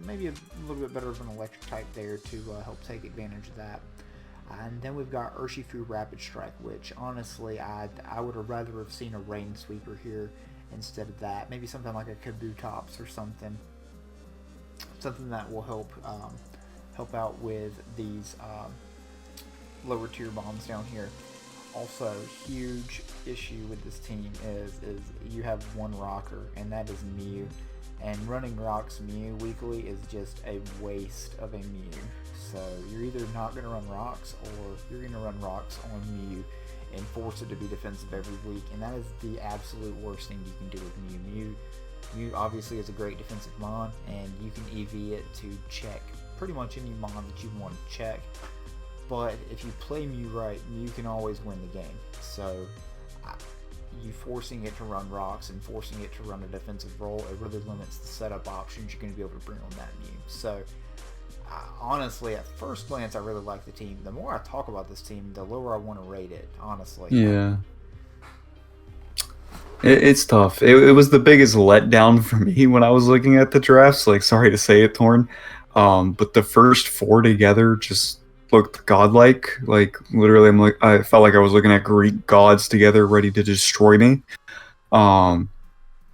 maybe a little bit better of an electric type there to help take advantage of that. And then we've got Urshifu Rapid Strike, which honestly I would have rather have seen a Rain Sweeper here instead of that. Maybe something like a Kabutops or something. Something that will help out with these lower tier bombs down here. Also, huge issue with this team is you have one rocker, and that is Mew. And running rocks Mew weekly is just a waste of a Mew. So you're either not going to run rocks, or you're going to run rocks on Mew and force it to be defensive every week. And that is the absolute worst thing you can do with Mew. Mew obviously is a great defensive mon, and you can EV it to check pretty much any mon that you want to check. But if you play Mew right, Mew can always win the game. So you forcing it to run rocks and forcing it to run a defensive role, it really limits the setup options you're going to be able to bring on that Mew. So honestly, at first glance, I really like the team. The more I talk about this team, the lower I want to rate it, honestly. Yeah. It's tough. It was the biggest letdown for me when I was looking at the drafts. Like, sorry to say it, Torn. But the first 4 together just looked godlike. Like, literally, I felt like I was looking at Greek gods together ready to destroy me. And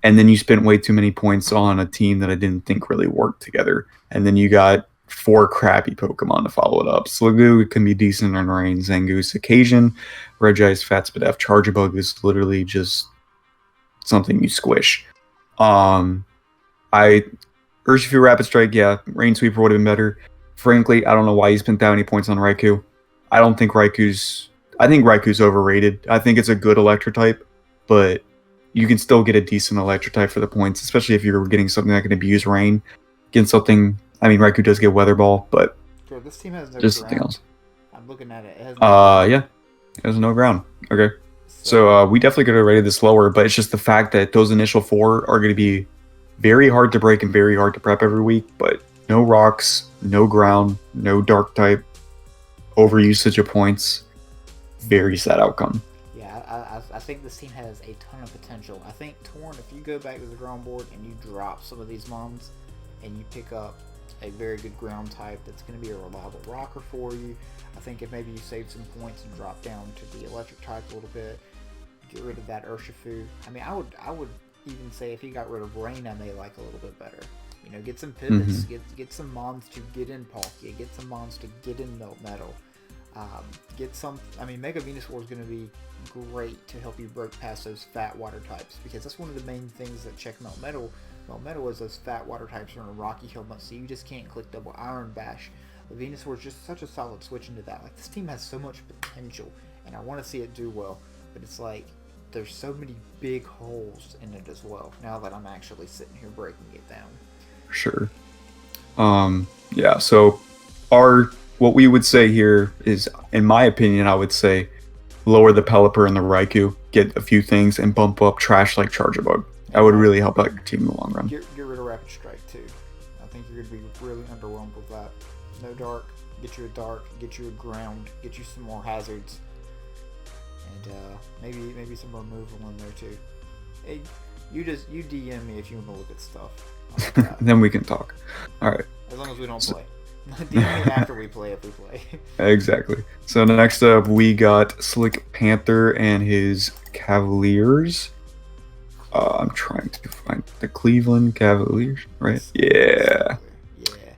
then you spent way too many points on a team that I didn't think really worked together. And then you got 4 crappy Pokemon to follow it up. Sliggoo can be decent in Rain. Zangoose occasion. Regice, Fatspadef, Charjabug is literally just something you squish. Urshifu Rapid Strike, yeah, Rain Sweeper would have been better. Frankly, I don't know why you spent that many points on Raikou. I think Raikou's overrated. I think it's a good electric type, but you can still get a decent electric type for the points, especially if you're getting something that can abuse Rain. Getting something, I mean, Raikou does get Weather Ball, but sure, this team has no just ground. something else. I'm looking at it. It has no yeah, it has no ground. Okay. So we definitely could have rated this lower, but it's just the fact that those initial 4 are going to be very hard to break and very hard to prep every week. But no rocks, no ground, no dark type, overusage of points. Very sad outcome. Yeah, I think this team has a ton of potential. I think Torn, if you go back to the ground board and you drop some of these mons and you pick up a very good ground type that's going to be a reliable rocker for you, I think if maybe you save some points and drop down to the electric type a little bit, get rid of that Urshifu. I mean, I would even say if you got rid of Rain, I may like a little bit better. You know, get some pivots, get some mons to get in Palkia, get some mons to get in Melmetal. Get some. I mean, Mega Venusaur is going to be great to help you break past those fat water types, because that's one of the main things that check Melmetal. Melmetal is those fat water types are in a rocky helmet, so you just can't click double Iron Bash. The Venusaur is just such a solid switch into that. Like, this team has so much potential, and I want to see it do well, but it's like there's so many big holes in it as well. Now that I'm actually sitting here breaking it down. Sure. Yeah. So what we would say here is, in my opinion, I would say lower the Pelipper and the Raikou, get a few things, and bump up trash like Charjabug. That would really help out your team in the long run. Get rid of Rapid Strike too. I think you're going to be really underwhelmed with that. No dark, get you a dark, get you a ground, get you some more hazards, and maybe some removal in there too. Hey, you DM me if you want to look at stuff. Then we can talk. All right. As long as we don't play. DM me after we play if we play. Exactly. So next up, we got Slick Panther and his Cavaliers. I'm trying to find the Cleveland Cavaliers, right? Yes. Yeah, Yeah.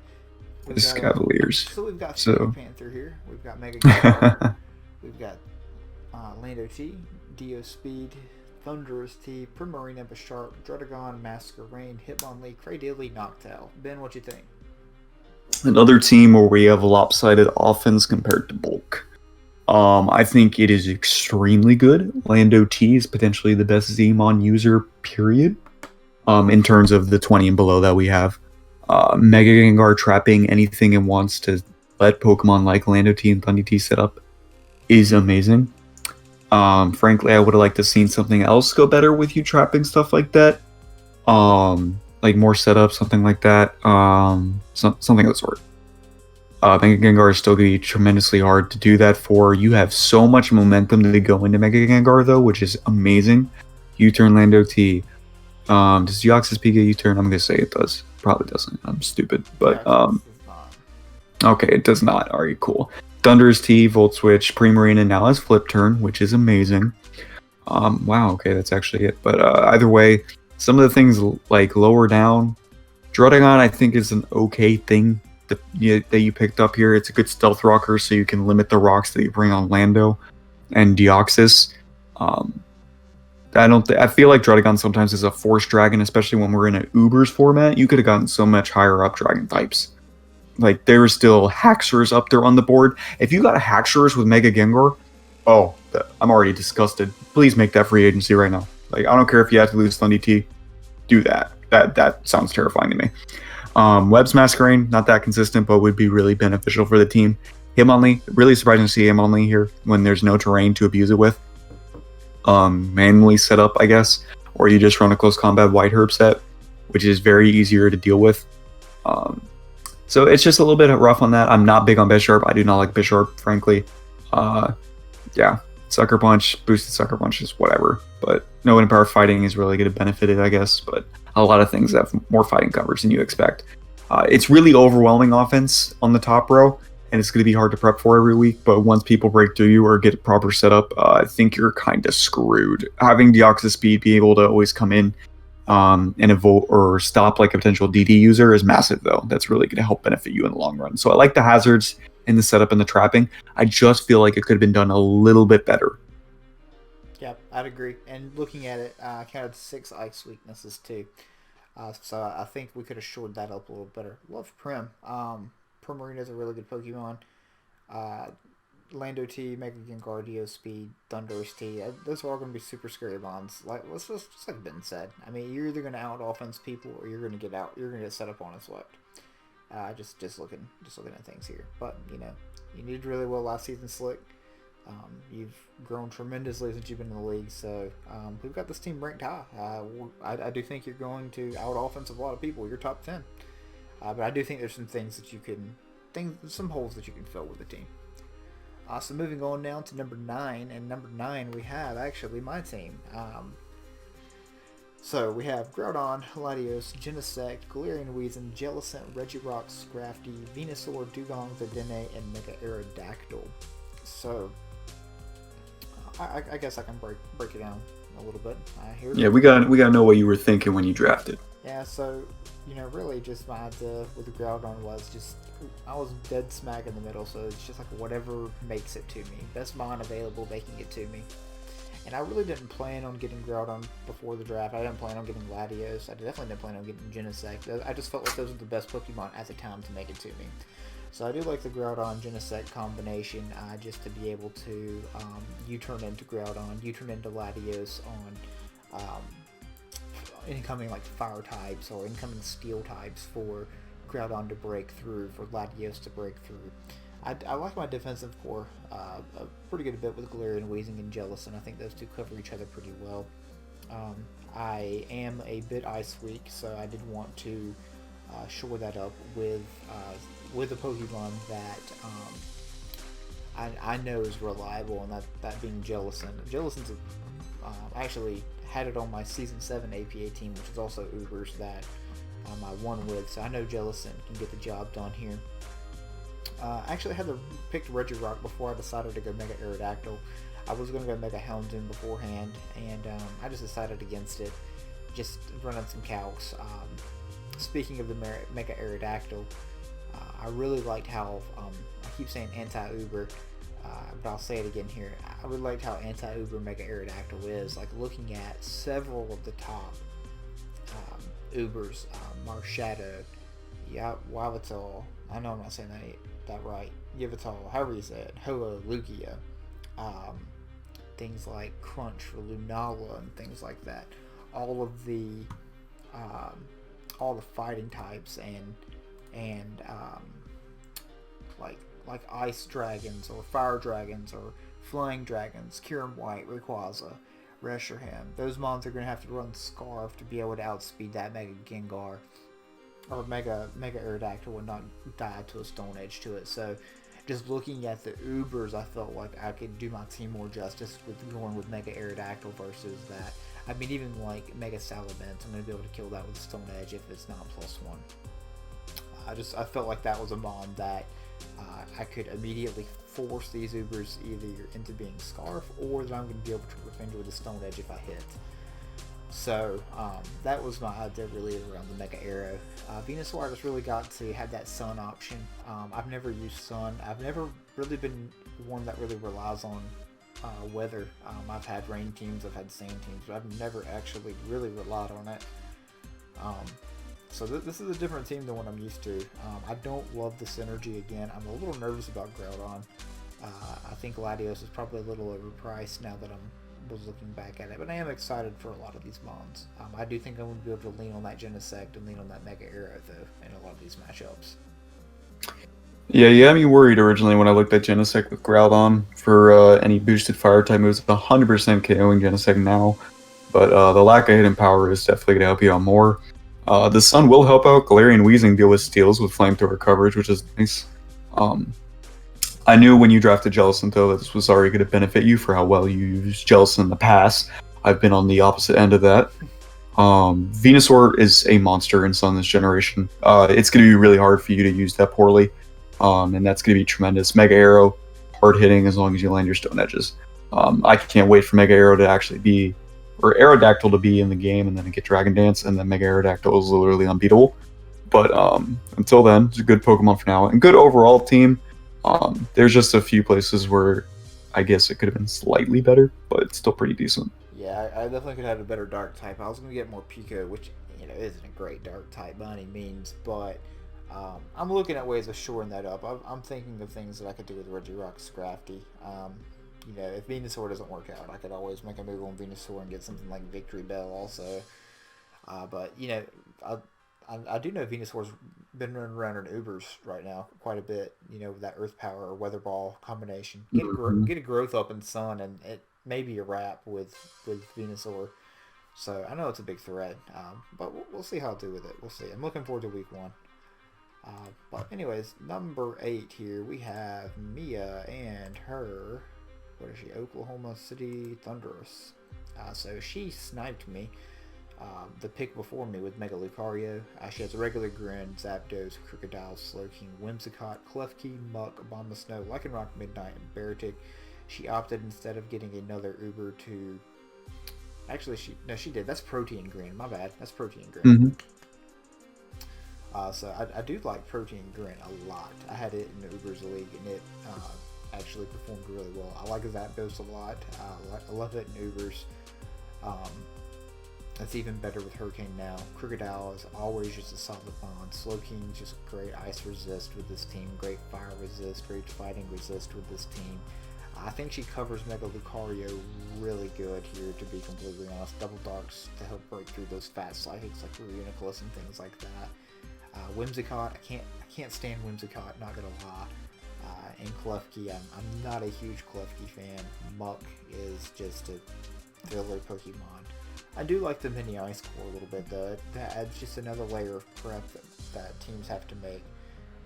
We've it's got Cavaliers. so we've got Fury So, Panther here. We've got Mega Gengar. We've got Lando T, Dio Speed, Thunderous T, Primarina Bisharp, Druddigon, Masquerain, Hitmonlee, Cradily, Noctowl. Ben, what you think? another team where we have lopsided offense compared to bulk. I think it is extremely good. Lando T is potentially the best Zmon user, period. In terms of the 20 and below that we have. Mega Gengar trapping anything it wants to let Pokemon like Lando T and Thundy T set up is amazing. Frankly, I would have liked to seen something else go better with you trapping stuff like that. Like more setup, something like that. Something of the sort. Mega Gengar is still going to be tremendously hard to do that for. You have so much momentum to go into Mega Gengar, though, which is amazing. U-turn Lando T. Does Deoxys P get U-turn? I'm going to say it does. Probably doesn't. I'm stupid. But, okay, it does not. Alright, cool. Thunder's T, Volt Switch, Primarina now has Flip Turn, which is amazing. Wow, okay, that's actually it. But either way, some of the things like lower down, Druddigon I think is an okay thing that you picked up here. It's a good stealth rocker, so you can limit the rocks that you bring on Lando and Deoxys. I feel like Druddigon sometimes is a force dragon, especially when we're in an Ubers format. You could have gotten so much higher up dragon types. Like, there were still Haxorus up there on the board. If you got a Haxorus with Mega Gengar, I'm already disgusted. Please make that free agency right now. Like, I don't care if you have to lose Thundy T. Do that. That sounds terrifying to me. Webb's Masquerain, not that consistent, but would be really beneficial for the team. Hitmonlee, really surprising to see Hitmonlee here when there's no terrain to abuse it with. Manually set up, I guess, or you just run a close combat White Herb set, which is very easier to deal with. So it's just a little bit rough on that. I'm not big on Bisharp. I do not like Bisharp, frankly. Yeah, Sucker Punch, boosted Sucker Punch is whatever, but no Empower Fighting is really going to benefit it, I guess, but a lot of things have more fighting coverage than you expect. It's really overwhelming offense on the top row, and it's going to be hard to prep for every week, but once people break through you or get a proper setup, I think you're kind of screwed. Having Deoxys Speed be able to always come in and evoke or stop like a potential DD user is massive, though. That's really going to help benefit you in the long run. So I like the hazards in the setup and the trapping. I just feel like it could have been done a little bit better. Yeah, I'd agree. And looking at it, I counted 6 ice weaknesses too. So I think we could have shored that up a little better. Love Prim. Primarina is a really good Pokemon. Lando T, Mega Gengar, Dio Speed, Thunderous T. Those are all going to be super scary bonds. Like just like Ben said. I mean, you're either going to out offense people or you're going to get out. You're going to get set up on and swept. Just looking at things here. But you know, you did really well last season, Slick. You've grown tremendously since you've been in the league, so we've got this team ranked high. I do think you're going to out offense a lot of people. You're top 10, but I do think there's some things that you can, some holes that you can fill with the team. So moving on now to number 9, and number 9 we have actually my team. So we have Groudon, Latios, Genesect, Galarian Weezing, Jellicent, Regirock, Scrafty, Venusaur, Dugong, Dedenne, and Mega Aerodactyl. So I guess I can break it down a little bit. We gotta know what you were thinking when you drafted. Yeah, so really just my idea with the Groudon was just I was dead smack in the middle, so it's just like whatever makes it to me. Best mon available making it to me. And I really didn't plan on getting Groudon before the draft. I didn't plan on getting Latios. I definitely didn't plan on getting Genesect. I just felt like those were the best Pokemon at the time to make it to me. So I do like the Groudon Genesect combination, just to be able to U-turn into Groudon, U-turn into Latios on incoming like fire types or incoming steel types for Groudon to break through, for Latios to break through. I like my defensive core a pretty good bit with Galarian, Weezing, and Jellicent. I think those two cover each other pretty well. I am a bit ice weak, so I did want to shore that up with a Pokemon that I know is reliable, and that being Jellicent. Jellicent's I actually had it on my Season 7 APA team, which is also Ubers that I won with, so I know Jellicent can get the job done here. I actually had to pick Regirock before I decided to go Mega Aerodactyl. I was going to go Mega Houndoom beforehand, and I just decided against it. just running some calcs. Speaking of the Mega Aerodactyl, I really liked how, I keep saying anti-Uber, but I'll say it again here. I really liked how anti-Uber Mega Aerodactyl is. Like, looking at several of the top Ubers, Marshadow, Wavital, I know I'm not saying that right, Yvital, however you say it, Hoa, Lugia, things like Crunch for Lunala and things like that. All of the fighting types and like ice dragons or fire dragons or flying dragons, Kirin White, Rayquaza, Reshiram. Those mons are going to have to run Scarf to be able to outspeed that Mega Gengar or Mega Aerodactyl and not die to a Stone Edge to it. So just looking at the Ubers, I felt like I could do my team more justice with going with Mega Aerodactyl versus that. I mean, even like Mega Salamence, I'm going to be able to kill that with Stone Edge if it's not +1. I felt like that was a mon that I could immediately force these Ubers either into being Scarf or that I'm going to be able to defend with a Stone Edge if I hit. So that was my idea really around the Mega Aero. Venusaur, I just really got to have that Sun option. I've never used Sun. I've never really been one that really relies on weather. I've had rain teams, I've had sand teams, but I've never actually really relied on it. So this is a different team than what I'm used to. I don't love the synergy again. I'm a little nervous about Groudon. I think Latios is probably a little overpriced now that I was looking back at it, but I am excited for a lot of these mons. I do think I'm going to be able to lean on that Genesect and lean on that Mega Aero though in a lot of these matchups. Yeah, you had me worried originally when I looked at Genesect with Groudon for any boosted fire type moves. 100% KOing Genesect now, but the lack of hidden power is definitely going to help you out more. The Sun will help out Galarian Weezing deal with steals with flamethrower coverage, which is nice. I knew when you drafted Jellicent, though, that this was already going to benefit you for how well you used Jellicent in the past. I've been on the opposite end of that. Venusaur is a monster in Sun this generation. It's going to be really hard for you to use that poorly, and that's going to be tremendous. Mega Arrow, hard hitting as long as you land your Stone Edges. I can't wait for Mega Arrow to actually be, or Aerodactyl to be in the game, and then get Dragon Dance, and then Mega Aerodactyl is literally unbeatable. But until then, it's a good Pokemon for now, and good overall team. There's just a few places where I guess it could have been slightly better, but it's still pretty decent. Yeah, I definitely could have a better Dark type. I was going to get more Pico, which isn't a great Dark type by any means, but I'm looking at ways of shoring that up. I'm thinking of things that I could do with Regirock Scrafty. If Venusaur doesn't work out, I could always make a move on Venusaur and get something like Victory Bell also. But I do know Venusaur's been running around in Ubers right now quite a bit. With that Earth Power or Weather Ball combination, get a growth up in Sun, and it may be a wrap with Venusaur. So I know it's a big threat, but we'll see how I'll do with it. We'll see. I'm looking forward to week 1. But anyways, number 8 here we have Mia and her. What is she? Oklahoma City Thunderous. So she sniped me. The pick before me with Mega Lucario. She has a regular Grin, Zapdos, Crocodile, Slowking, Whimsicott, Klefki, Muck, Abomasnow, Lycanroc, Midnight, and Beartic. She opted instead of getting another Uber to... Actually, she did. That's Protein Grin. My bad. That's Protein Grin. Mm-hmm. So I do like Protein Grin a lot. I had it in the Ubers League, and it actually performed really well. I like Zapdos a lot. I love it in Ubers. It's even better with Hurricane now. Crocodile is always just a solid bond. Slowking is just great ice resist with this team, great fire resist, great fighting resist with this team. I think she covers Mega Lucario really good here, to be completely honest. Double Darks to help break through those fast psychics like Reuniclus and things like that. Whimsicott, I can't stand Whimsicott, not gonna lie. And Klefki, I'm not a huge Klefki fan. Muck is just a filler Pokemon. I do like the mini Ice Core a little bit though. That adds just another layer of prep that teams have to make.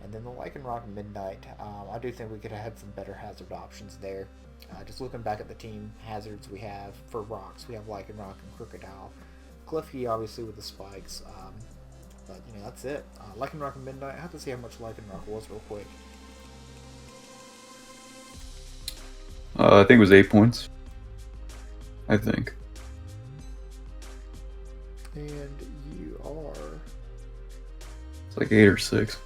And then the Lycanroc Midnight, I do think we could have had some better hazard options there. Just looking back at the team hazards we have for rocks, we have Lycanroc and Crocodile. Klefki obviously with the spikes, but that's it. Lycanroc and Midnight, I have to see how much Lycanroc was real quick. I think it was 8 points. I think. And you are It's like 8 or 6.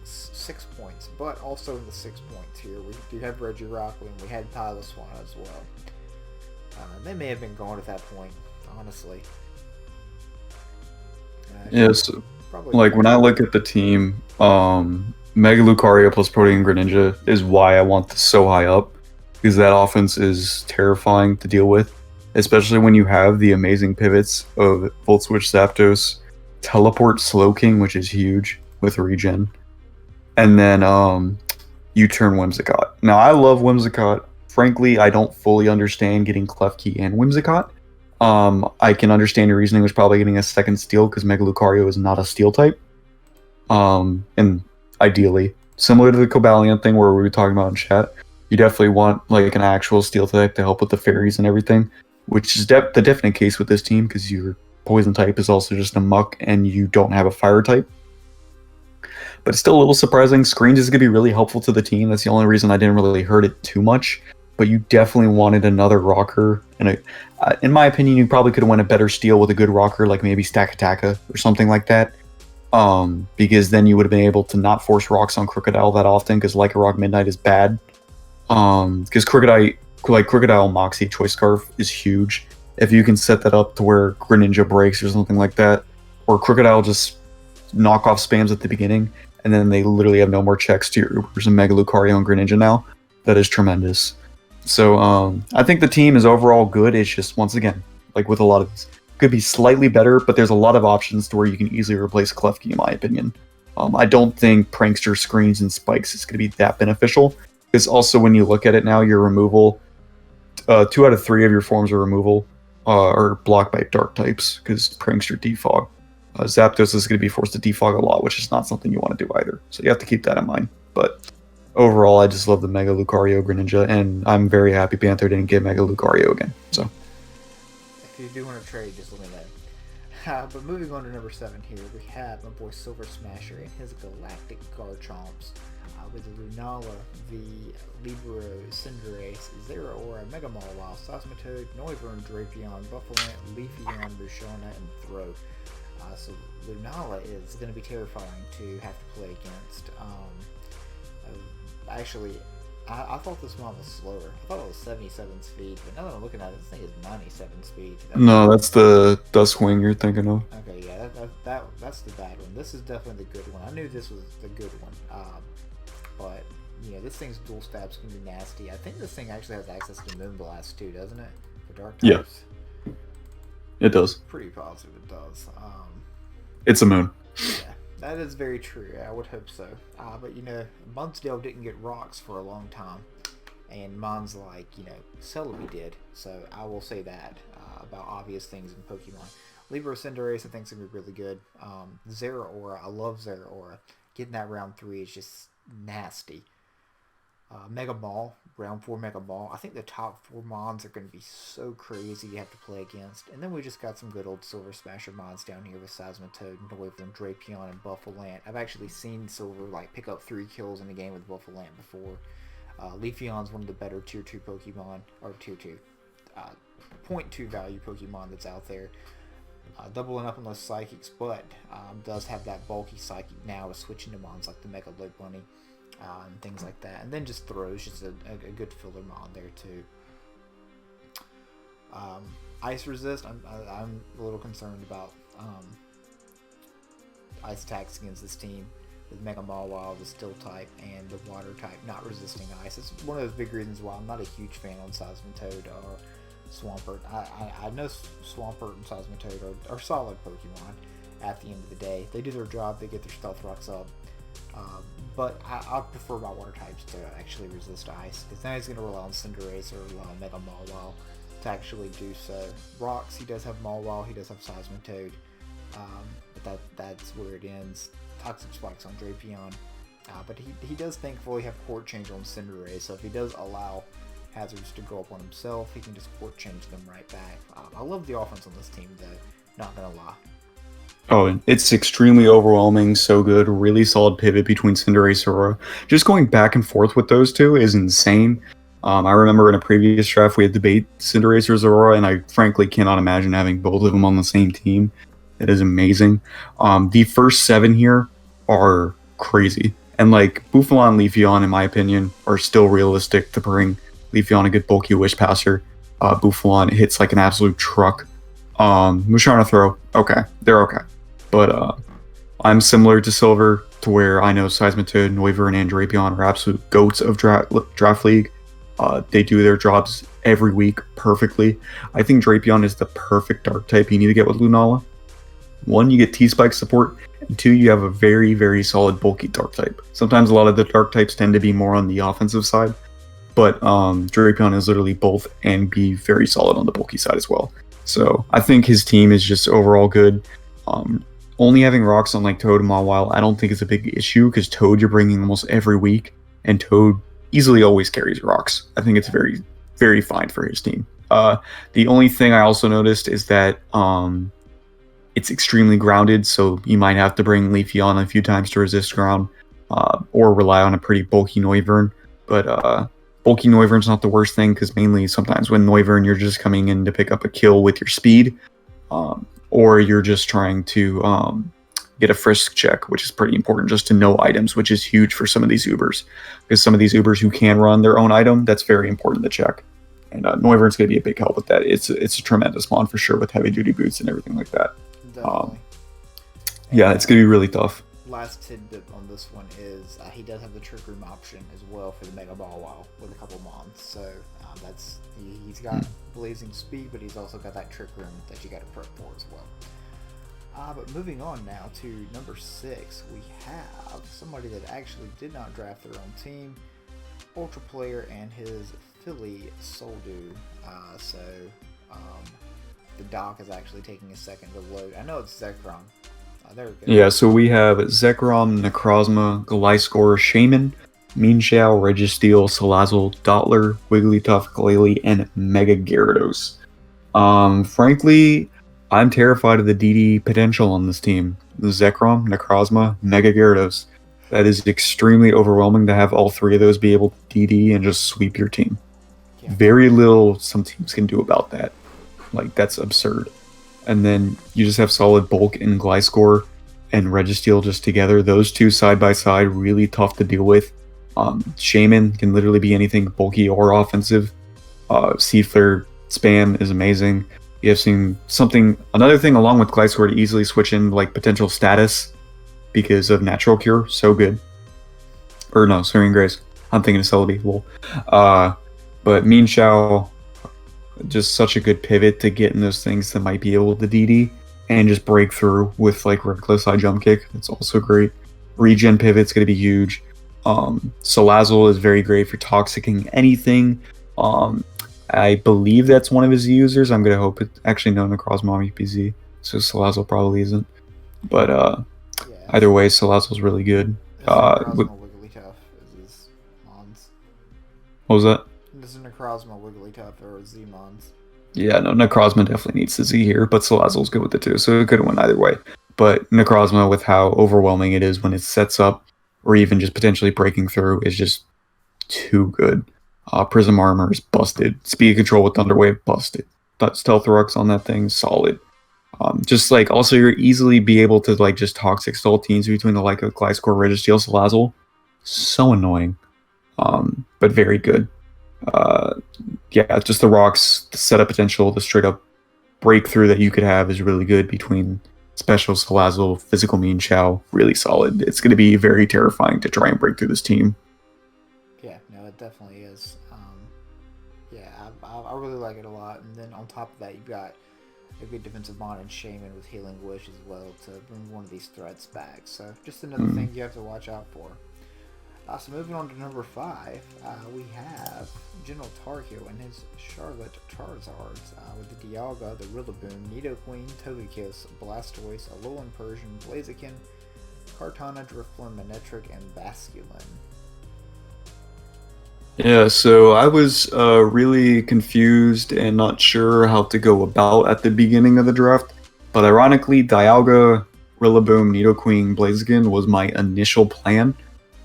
6 points, but also in the 6 points here, we do have Reggie Rockley and we had Tyler Swan as well. They may have been gone at that point, honestly. Yes, Probably like when I look at the team, Mega Lucario plus Protean Greninja is why I want this so high up, because that offense is terrifying to deal with, especially when you have the amazing pivots of Volt Switch Zapdos, Teleport Slowking, which is huge with regen, and then U-Turn Whimsicott. Now I love Whimsicott. Frankly, I don't fully understand getting Klefki and Whimsicott. I can understand your reasoning was probably getting a second steel because Mega Lucario is not a steel type. And ideally, similar to the Cavalier thing where we were talking about in chat, you definitely want like an actual steel type to help with the fairies and everything, which is the definite case with this team because your poison type is also just a muck and you don't have a fire type. But it's still a little surprising. Screens is going to be really helpful to the team. That's the only reason I didn't really hurt it too much. But you definitely wanted another rocker. And in my opinion, you probably could have won a better steal with a good rocker, like maybe Stakataka or something like that. Because then you would have been able to not force rocks on Crocodile that often, because Like a Rock Midnight is bad. Because Crocodile Moxie Choice Scarf is huge. If you can set that up to where Greninja breaks or something like that, or Crocodile just knockoff spams at the beginning, and then they literally have no more checks to your Ubers and Mega Lucario and Greninja now, that is tremendous. So I think the team is overall good. It's just, once again, like with a lot of these, could be slightly better, but there's a lot of options to where you can easily replace Klefki, in my opinion. I don't think Prankster Screens and Spikes is going to be that beneficial, because also when you look at it now, your removal, 2 out of 3 of your forms of removal are blocked by dark types, because Prankster defog. Zapdos is going to be forced to defog a lot, which is not something you want to do either. So you have to keep that in mind. But overall, I just love the Mega Lucario Greninja, and I'm very happy Panther didn't get Mega Lucario again. So, if you do want to trade, just let me know. But moving on to number 7 here, we have my boy Silver Smasher and his Galactic Garchomps with the Lunala, the Libero, Cinderace, Zeraora, Mega Mawile, Seismitoad, Noivern, Drapion, Buffalo, Leafeon, Bushona, and Throw. So Lunala is going to be terrifying to have to play against. Actually, I thought this one was slower. I thought it was 77 speed, but now that I'm looking at it, this thing is 97 speed. no, that's the Duskwing you're thinking of. Okay, yeah, that's the bad one. This is definitely the good one. I knew this was the good one, but you know, this thing's dual stabs can be nasty. I think this thing actually has access to Moonblast too, doesn't it? For dark types. Yeah, it does. Pretty positive it does. It's a moon. Yeah, that is very true. I would hope so. But you know, Munsdale didn't get rocks for a long time, and mine's like, you know, Celebi did. So I will say that about obvious things in Pokemon. Libero Cinderace, I think, is gonna be really good. Zeraora, I love Zeraora. Getting that round 3 is just nasty. Mega Ball, round 4 Mega Ball. I think the top 4 Mons are going to be so crazy to have to play against. And then we just got some good old Silver Smasher Mons down here with Seismitoad, Noivern, Drapion, and Buffalo. I've actually seen Silver like pick up 3 kills in a game with Buffalo before. Leafeon's one of the better tier 2 Pokemon, or tier 2, 0.2 value Pokemon that's out there. Doubling up on those Psychics, but does have that bulky Psychic now to switch into Mons like the Mega Load Bunny. And things like that, and then just Throws, just a good filler mon there too. Ice Resist, I'm a little concerned about ice attacks against this team with Mega Mawile, the Steel type, and the Water type not resisting ice. It's one of those big reasons why I'm not a huge fan on Seismitoad or Swampert. I know Swampert and Seismitoad are solid Pokemon at the end of the day. They do their job, they get their Stealth Rocks up. But I prefer my water types to actually resist ice, because now he's going to rely on Cinderace or rely on Mega Mawile to actually do so. Rocks, he does have Mawile, he does have Seismitoad, but that's where it ends. Toxic Spikes on Drapion, but he does thankfully have Court Change on Cinderace, so if he does allow hazards to go up on himself, he can just Court Change them right back. I love the offense on this team though, not going to lie. Oh, it's extremely overwhelming, so good, really solid pivot between Cinderace and Aurora. Just going back and forth with those two is insane. I remember in a previous draft we had debate Cinderacer's Aurora, and I frankly cannot imagine having both of them on the same team. It is amazing. The first 7 here are crazy. And like Buffalon and Leafeon, in my opinion, are still realistic to bring Leafeon a good bulky wish passer. Buffalon hits like an absolute truck. Musharna throw, okay, they're okay. But I'm similar to Silver, to where I know Seismitoad, Noivern, and Drapion are absolute goats of draft league. They do their jobs every week perfectly. I think Drapion is the perfect dark type you need to get with Lunala. 1, you get T-Spike support, and 2, you have a very, very solid bulky dark type. Sometimes a lot of the dark types tend to be more on the offensive side, but Drapion is literally both and be very solid on the bulky side as well. So I think his team is just overall good. Only having rocks on like Toad and Mawile, I don't think is a big issue, because Toad you're bringing almost every week, and Toad easily always carries rocks. I think it's very, very fine for his team. The only thing I also noticed is that it's extremely grounded, so you might have to bring Leafeon a few times to resist ground, or rely on a pretty bulky Noivern. But bulky Noivern's not the worst thing, because mainly sometimes when Noivern you're just coming in to pick up a kill with your speed, or you're just trying to get a frisk check, which is pretty important just to know items, which is huge for some of these Ubers. Because some of these Ubers who can run their own item, that's very important to check. And Noivern's going to be a big help with that. It's a tremendous mon for sure, with heavy duty boots and everything like that. Yeah, it's going to be really tough. Last tidbit on this one is he does have the Trick Room option as well for the Mega Ball Wow with a couple mons. So he's got blazing speed, but he's also got that Trick Room that you got to prep for as well. But moving on now to number 6, we have somebody that actually did not draft their own team, Ultra Player and his Philly Soldu. The dock is actually taking a second to load. I know it's Zekrom. There we go. Yeah, so we have Zekrom, Necrozma, Gliscor, Shaman, Meanshao, Registeel, Salazzle, Dottler, Wigglytuff, Glalie, and Mega Gyarados. Frankly, I'm terrified of the DD potential on this team. Zekrom, Necrozma, Mega Gyarados. That is extremely overwhelming to have all 3 of those be able to DD and just sweep your team. Yeah. Very little some teams can do about that. Like, that's absurd. And then you just have solid bulk in Gliscor and Registeel just together. Those 2 side by side, really tough to deal with. Shaman can literally be anything bulky or offensive. Seed Flare spam is amazing. You have seen another thing along with Gliscor to easily switch in like potential status because of Natural Cure. So good. Or no, Serene Grace. I'm thinking of Celebi. Lol. But Meanshao, just such a good pivot to get in those things that might be able to DD and just break through with like reckless high jump kick. That's also great. Regen pivot's going to be huge. Salazzle is very great for toxicking anything. I believe that's one of his users. I'm going to hope it actually no Necrozma PZ, so Salazzle probably isn't. But either way, Salazzle's really good. Wigglytuff is his mons. What was that? This is Necrozma, Wigglytuff, or Z-mons. Yeah, no, Necrozma definitely needs the Z here, but Salazzle's good with it too, so it could have went either way. But Necrozma, with how overwhelming it is when it sets up, or even just potentially breaking through, is just too good. Prism Armor is busted. Speed Control with Thunder Wave, busted. Stealth Rocks on that thing, solid. Just like, also you're easily be able to like just toxic stall teams between the like of Gliscor, Registeel, Salazzle. So annoying. But very good. Just the rocks, the setup potential, the straight up breakthrough that you could have is really good between Special Salazzle, Physical Meanshao, really solid. It's going to be very terrifying to try and break through this team. Yeah, no, it definitely is. I really like it a lot. And then on top of that, you've got a good defensive mon and Shaman with Healing Wish as well to bring one of these threats back. So just another thing you have to watch out for. So moving on to number 5, we have General Tarheel and his Charlotte Charizards with the Dialga, the Rillaboom, Nidoqueen, Togekiss, Blastoise, Alolan Persian, Blaziken, Kartana, Drifloon, Manectric, and Basculin. Yeah, so I was really confused and not sure how to go about at the beginning of the draft. But ironically, Dialga, Rillaboom, Nidoqueen, Blaziken was my initial plan.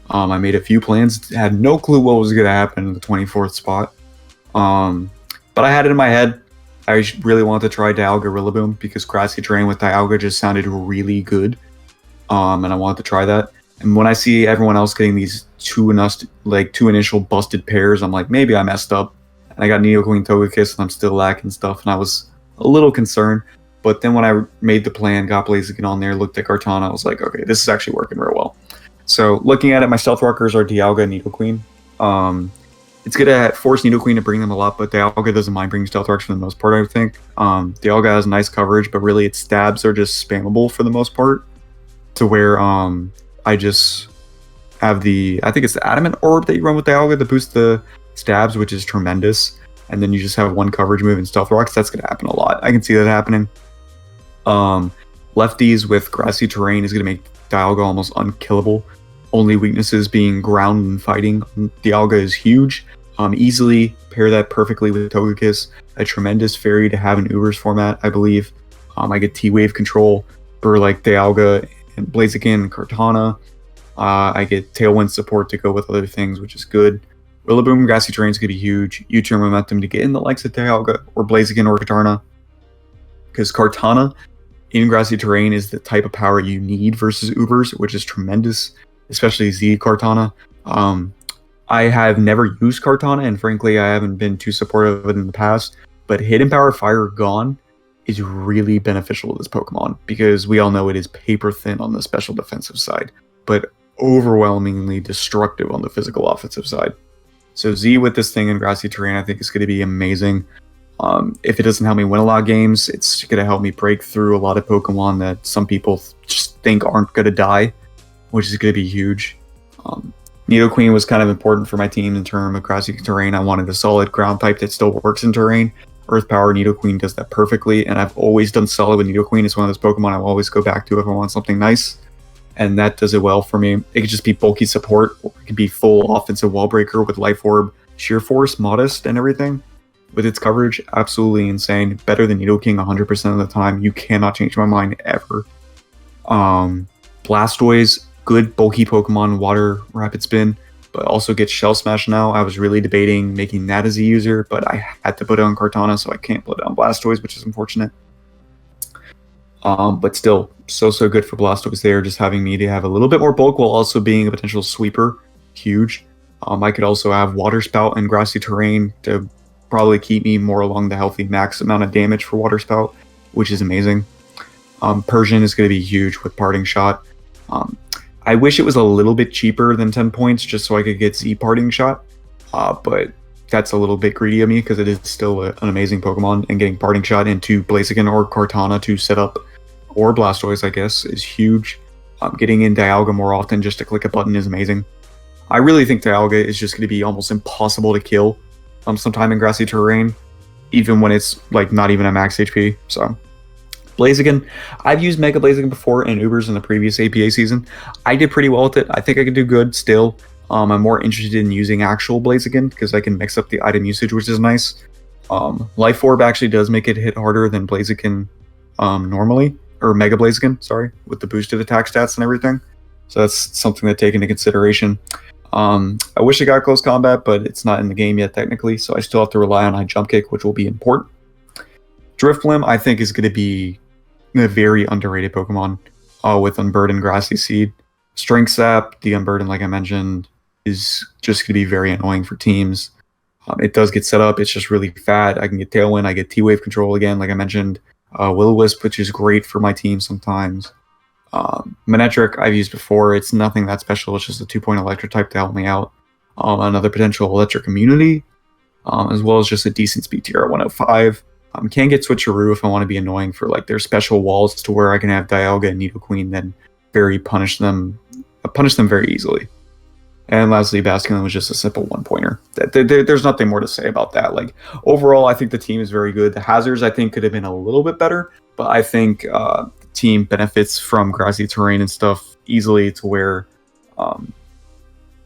I made a few plans, had no clue what was going to happen in the 24th spot. But I had it in my head. I really wanted to try Dialga Rillaboom because Grassy Terrain with Dialga just sounded really good. And I wanted to try that. And when I see everyone else getting these two initial busted pairs, I'm like, maybe I messed up. And I got Nidoqueen Togekiss, and I'm still lacking stuff, and I was a little concerned. But then when I made the plan, got Blaziken on there, looked at Kartana, I was like, okay, this is actually working real well. So looking at it, my Stealth Rockers are Dialga and Nidoqueen. It's going to force Nidoqueen to bring them a lot, but Dialga doesn't mind bringing Stealth Rocks for the most part, I think. Dialga has nice coverage, but really its stabs are just spammable for the most part, to where I just have I think it's the Adamant Orb that you run with Dialga to boost the stabs, which is tremendous. And then you just have one coverage move in Stealth Rocks. That's going to happen a lot. I can see that happening. Lefties with Grassy Terrain is going to make Dialga almost unkillable. Only weaknesses being ground and fighting. Dialga is huge. Easily pair that perfectly with Togekiss. A tremendous fairy to have in Uber's format, I believe. I get T-Wave control for like Dialga and Blaziken and Kartana. I get Tailwind support to go with other things, which is good. Rillaboom, Grassy Terrain is going to be huge. U-turn momentum to get in the likes of Dialga or Blaziken or Kartana. Because Kartana in Grassy Terrain is the type of power you need versus Ubers, which is tremendous, especially Z Kartana. I have never used Kartana, and frankly, I haven't been too supportive of it in the past, but Hidden Power Fire Gone is really beneficial to this Pokemon, because we all know it is paper thin on the special defensive side, but overwhelmingly destructive on the physical offensive side. So Z with this thing in Grassy Terrain, I think is going to be amazing. If it doesn't help me win a lot of games, it's going to help me break through a lot of Pokemon that some people just think aren't going to die, which is going to be huge. Nidoqueen was kind of important for my team in terms of Grassy Terrain. I wanted a solid ground type that still works in terrain. Earth Power Nidoqueen does that perfectly, and I've always done solid with Nidoqueen. It's one of those Pokemon I'll always go back to if I want something nice, and that does it well for me. It could just be bulky support, or it could be full offensive wall breaker with Life Orb, Sheer Force, Modest, and everything. With its coverage, absolutely insane. Better than Nidoking 100% of the time. You cannot change my mind ever. Blastoise, good bulky Pokemon, Water Rapid Spin, but also gets Shell Smash now. I was really debating making that as a user, but I had to put it on Kartana, so I can't put it on Blastoise, which is unfortunate. But still, so good for Blastoise there, just having me to have a little bit more bulk while also being a potential sweeper. Huge. I could also have Water Spout and Grassy Terrain to probably keep me more along the healthy max amount of damage for Water Spout, which is amazing. Persian is going to be huge with Parting Shot. I wish it was a little bit cheaper than 10 points just so I could get Z Parting Shot, but that's a little bit greedy of me because it is still an amazing Pokemon, and getting Parting Shot into Blaziken or Kartana to set up, or Blastoise, I guess, is huge. Getting in Dialga more often just to click a button is amazing. I really think Dialga is just going to be almost impossible to kill sometime in Grassy Terrain, even when it's like not even at max HP, so... Blaziken, I've used Mega Blaziken before in Ubers in the previous APA season. I did pretty well with it. I think I could do good still. I'm more interested in using actual Blaziken because I can mix up the item usage, which is nice. Life Orb actually does make it hit harder than Blaziken normally, or Mega Blaziken, sorry, with the boosted attack stats and everything. So that's something to take into consideration. I wish I got close combat, but it's not in the game yet technically, so I still have to rely on high jump kick, which will be important. Drifblim, I think, is going to be a very underrated Pokemon with Unburden, Grassy Seed. Strength Sap, the Unburden, like I mentioned, is just going to be very annoying for teams. It does get set up. It's just really fat. I can get Tailwind. I get T-Wave control again, like I mentioned. Will-O-Wisp, which is great for my team sometimes. Manectric, I've used before. It's nothing that special. It's just a 2-point electric type to help me out. Another potential electric immunity, as well as just a decent speed tier at 105. Can get Switcheroo if I want to be annoying for like their special walls to where I can have Dialga and Nidoqueen then punish them very easily. And lastly, Basculin was just a simple one-pointer. There's nothing more to say about that. Like overall, I think the team is very good. The hazards I think could have been a little bit better, but I think the team benefits from Grassy Terrain and stuff easily to where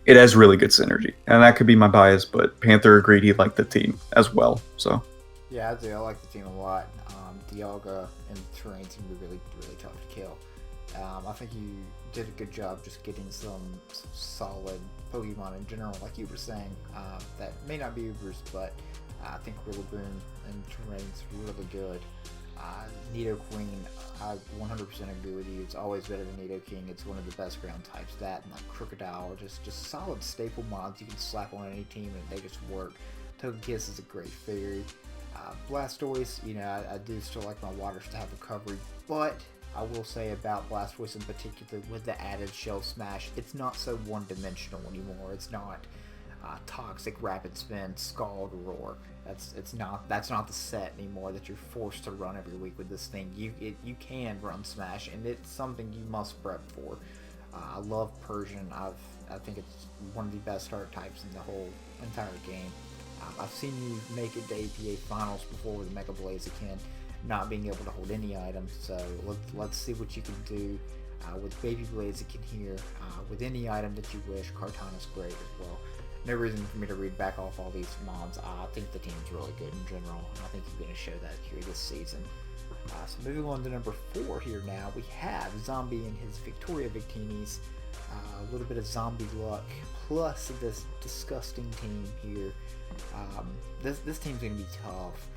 it has really good synergy. And that could be my bias, but Panther agreed he liked the team as well. So. Yeah, I do. I like the team a lot. Dialga and Terrain seem to be really, really tough to kill. I think you did a good job just getting some solid Pokemon in general, like you were saying. That may not be Ubers, but I think Rillaboom and Terrain's really good. Nidoqueen, I 100% agree with you. It's always better than Nidoking. It's one of the best ground types. That and like Crocodile are just solid staple mods you can slap on any team and they just work. Togekiss is a great fairy. Blastoise, I do still like my waters to have recovery, but I will say about Blastoise in particular, with the added Shell Smash, it's not so one-dimensional anymore. It's not Toxic, Rapid Spin, Scald, Roar. That's not the set anymore that you're forced to run every week with this thing. You can run Smash, and it's something you must prep for. I love Persian. I think it's one of the best start types in the whole entire game. I've seen you make it to APA finals before with Mega Blaziken, not being able to hold any items. So let's see what you can do with Baby Blaziken here. With any item that you wish, Kartana's great as well. No reason for me to read back off all these mods. I think the team's really good in general, and I think he's going to show that here this season. So moving on to number 4 here now, we have Zombie and his Victoria Victinis. A little bit of zombie luck, plus this disgusting team here. This team's going to be tough.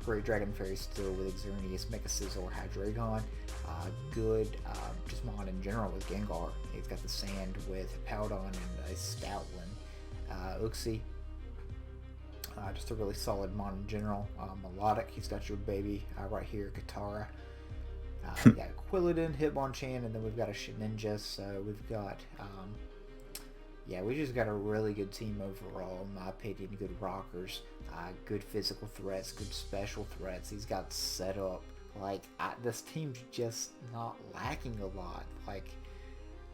Great Dragon Fairy still with Xerneas, Mecha Scizor, Hydreigon. Good just mod in general with Gengar. He's got the Sand with Powdon and a Stoutland. Uxie, just a really solid mod in general. Melodic, he's got your baby right here, Katara. We got Quilladin, Hitmonchan, and then we've got a Shedinja. So we've got, we just got a really good team overall, in my opinion. Good rockers, good physical threats, good special threats. He's got set up. Like, this team's just not lacking a lot. Like,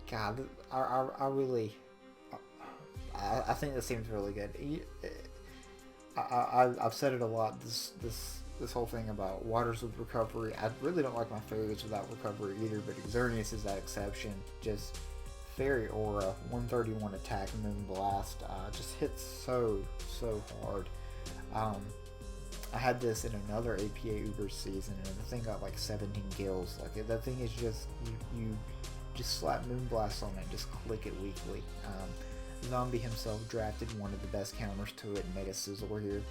God, I really... I think this team's really good. I've said it a lot. This whole thing about waters with recovery. I really don't like my fairies without recovery either. But Xerneas is that exception. Just Fairy Aura, 131 attack, Moonblast. Just hits so hard. I had this in another APA Uber season, and the thing got like 17 kills. Like, that thing is just you just slap Moonblast on it, and just click it weakly. Zombie himself drafted one of the best counters to it, Mega Scizor here.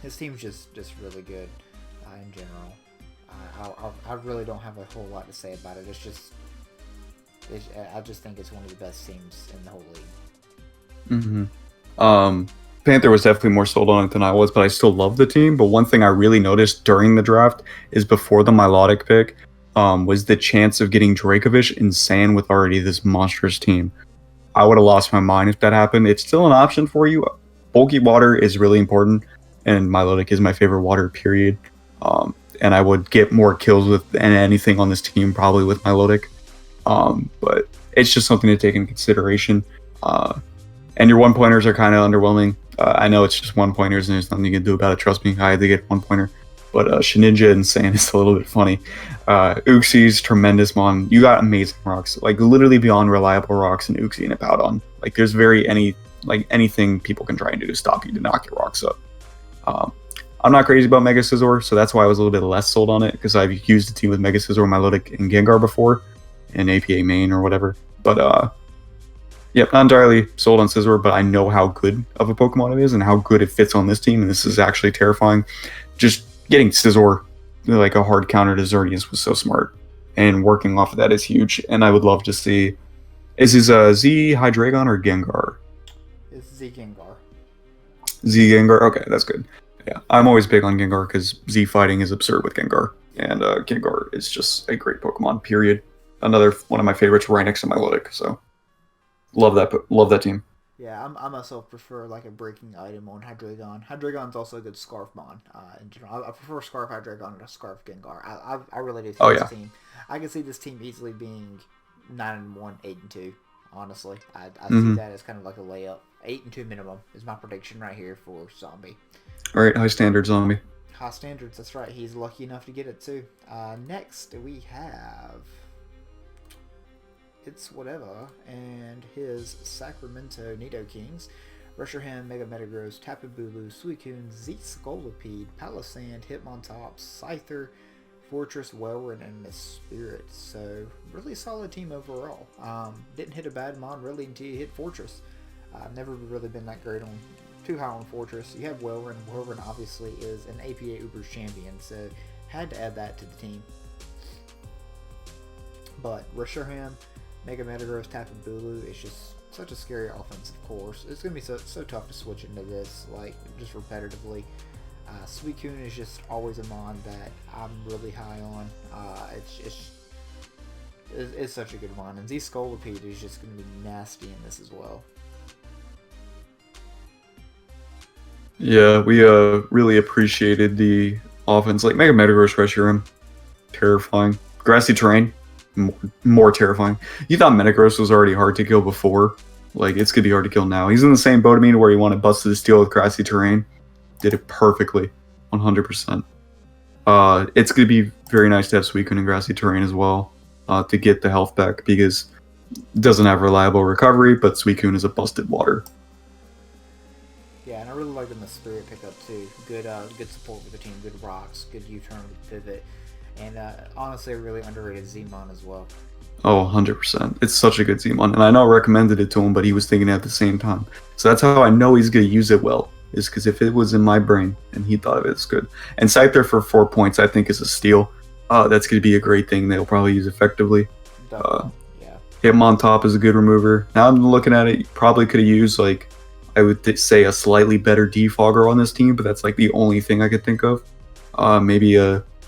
His team's just really good in general. I really don't have a whole lot to say about it. I just think it's one of the best teams in the whole league. Panther was definitely more sold on it than I was, but I still love the team. But one thing I really noticed during the draft is before the Milotic pick was the chance of getting Dracovish and Sand with already this monstrous team. I would have lost my mind if that happened. It's still an option for you. Bulky water is really important, and Milotic is my favorite water, period. And I would get more kills with anything on this team, probably with Milotic. But it's just something to take into consideration. And your one-pointers are kind of underwhelming. I know it's just one-pointers and there's nothing you can do about it. Trust me, I had to get one-pointer. But Shedinja and Sand is a little bit funny. Uxie's tremendous mon. You got amazing rocks, like literally beyond reliable rocks in Uxie and a Powdon. Like there's anything people can try and do to stop you to knock your rocks up. I'm not crazy about Mega Scizor, so that's why I was a little bit less sold on it, because I've used a team with Mega Scizor, Milotic, and Gengar before, in APA main or whatever. But not entirely sold on Scizor, but I know how good of a Pokemon it is and how good it fits on this team, and this is actually terrifying. Just getting Scizor like a hard counter to Xerneas was so smart, and working off of that is huge. And I would love to see, is his Z Hydreigon or Gengar? It's Z Gengar. Z Gengar, okay, that's good. Yeah, I'm always big on Gengar because Z fighting is absurd with Gengar, and Gengar is just a great Pokemon. Period. Another one of my favorites, right next to Milotic. So love that team. Yeah, I myself prefer like a breaking item on Hydreigon. Hydreigon's also a good Scarf Mon. In general, I prefer Scarf Hydreigon to Scarf Gengar. I really do see this team. I can see this team easily being 9-1, 8-2. Honestly, I see that as kind of like a layup. 8-2 minimum is my prediction right here for Zombie. All right, high standard Zombie. High standards. That's right. He's lucky enough to get it too. Next we have. It's whatever, and his Sacramento Nidokings, Reshiram, Mega Metagross, Tapu Bulu, Suicune, Zeet Scolipede, Palisand, Hitmontop, Scyther, Fortress, Welrun, and Miss Spirit. So really solid team overall. Didn't hit a bad mon really until you hit Fortress. I've never really been that great on too high on Fortress. You have Welrun. Welrun obviously is an APA Ubers champion, so had to add that to the team. But Reshiram, Mega Metagross, Tapu Bulu, it's just such a scary offense, of course. It's going to be so tough to switch into this, like, just repetitively. Suicune is just always a mon that I'm really high on. It's such a good mon. And Z-Scolipede is just going to be nasty in this as well. Yeah, we really appreciated the offense. Like, Mega Metagross, Reshiram, terrifying. Grassy Terrain, more terrifying. You thought Metagross was already hard to kill before. Like, it's going to be hard to kill now. He's in the same boat of me where he wanted Busted Steel with Grassy Terrain. Did it perfectly, 100%. It's going to be very nice to have Suicune and Grassy Terrain as well to get the health back, because it doesn't have reliable recovery, but Suicune is a busted water. Yeah, and I really like the Spirit pickup too. Good support for the team, good rocks, good U-turn with pivot, and honestly a really underrated Z-mon as well. Oh, 100%. It's such a good Z-mon, and I know I recommended it to him, but he was thinking at the same time. So that's how I know he's going to use it well, is because if it was in my brain and he thought of it, it's good. And Scyther for 4 points, I think, is a steal. That's going to be a great thing they'll probably use effectively. Yeah. Hitmontop is a good remover. Now I'm looking at it, you probably could have used, like, I would say a slightly better defogger on this team, but that's like the only thing I could think of.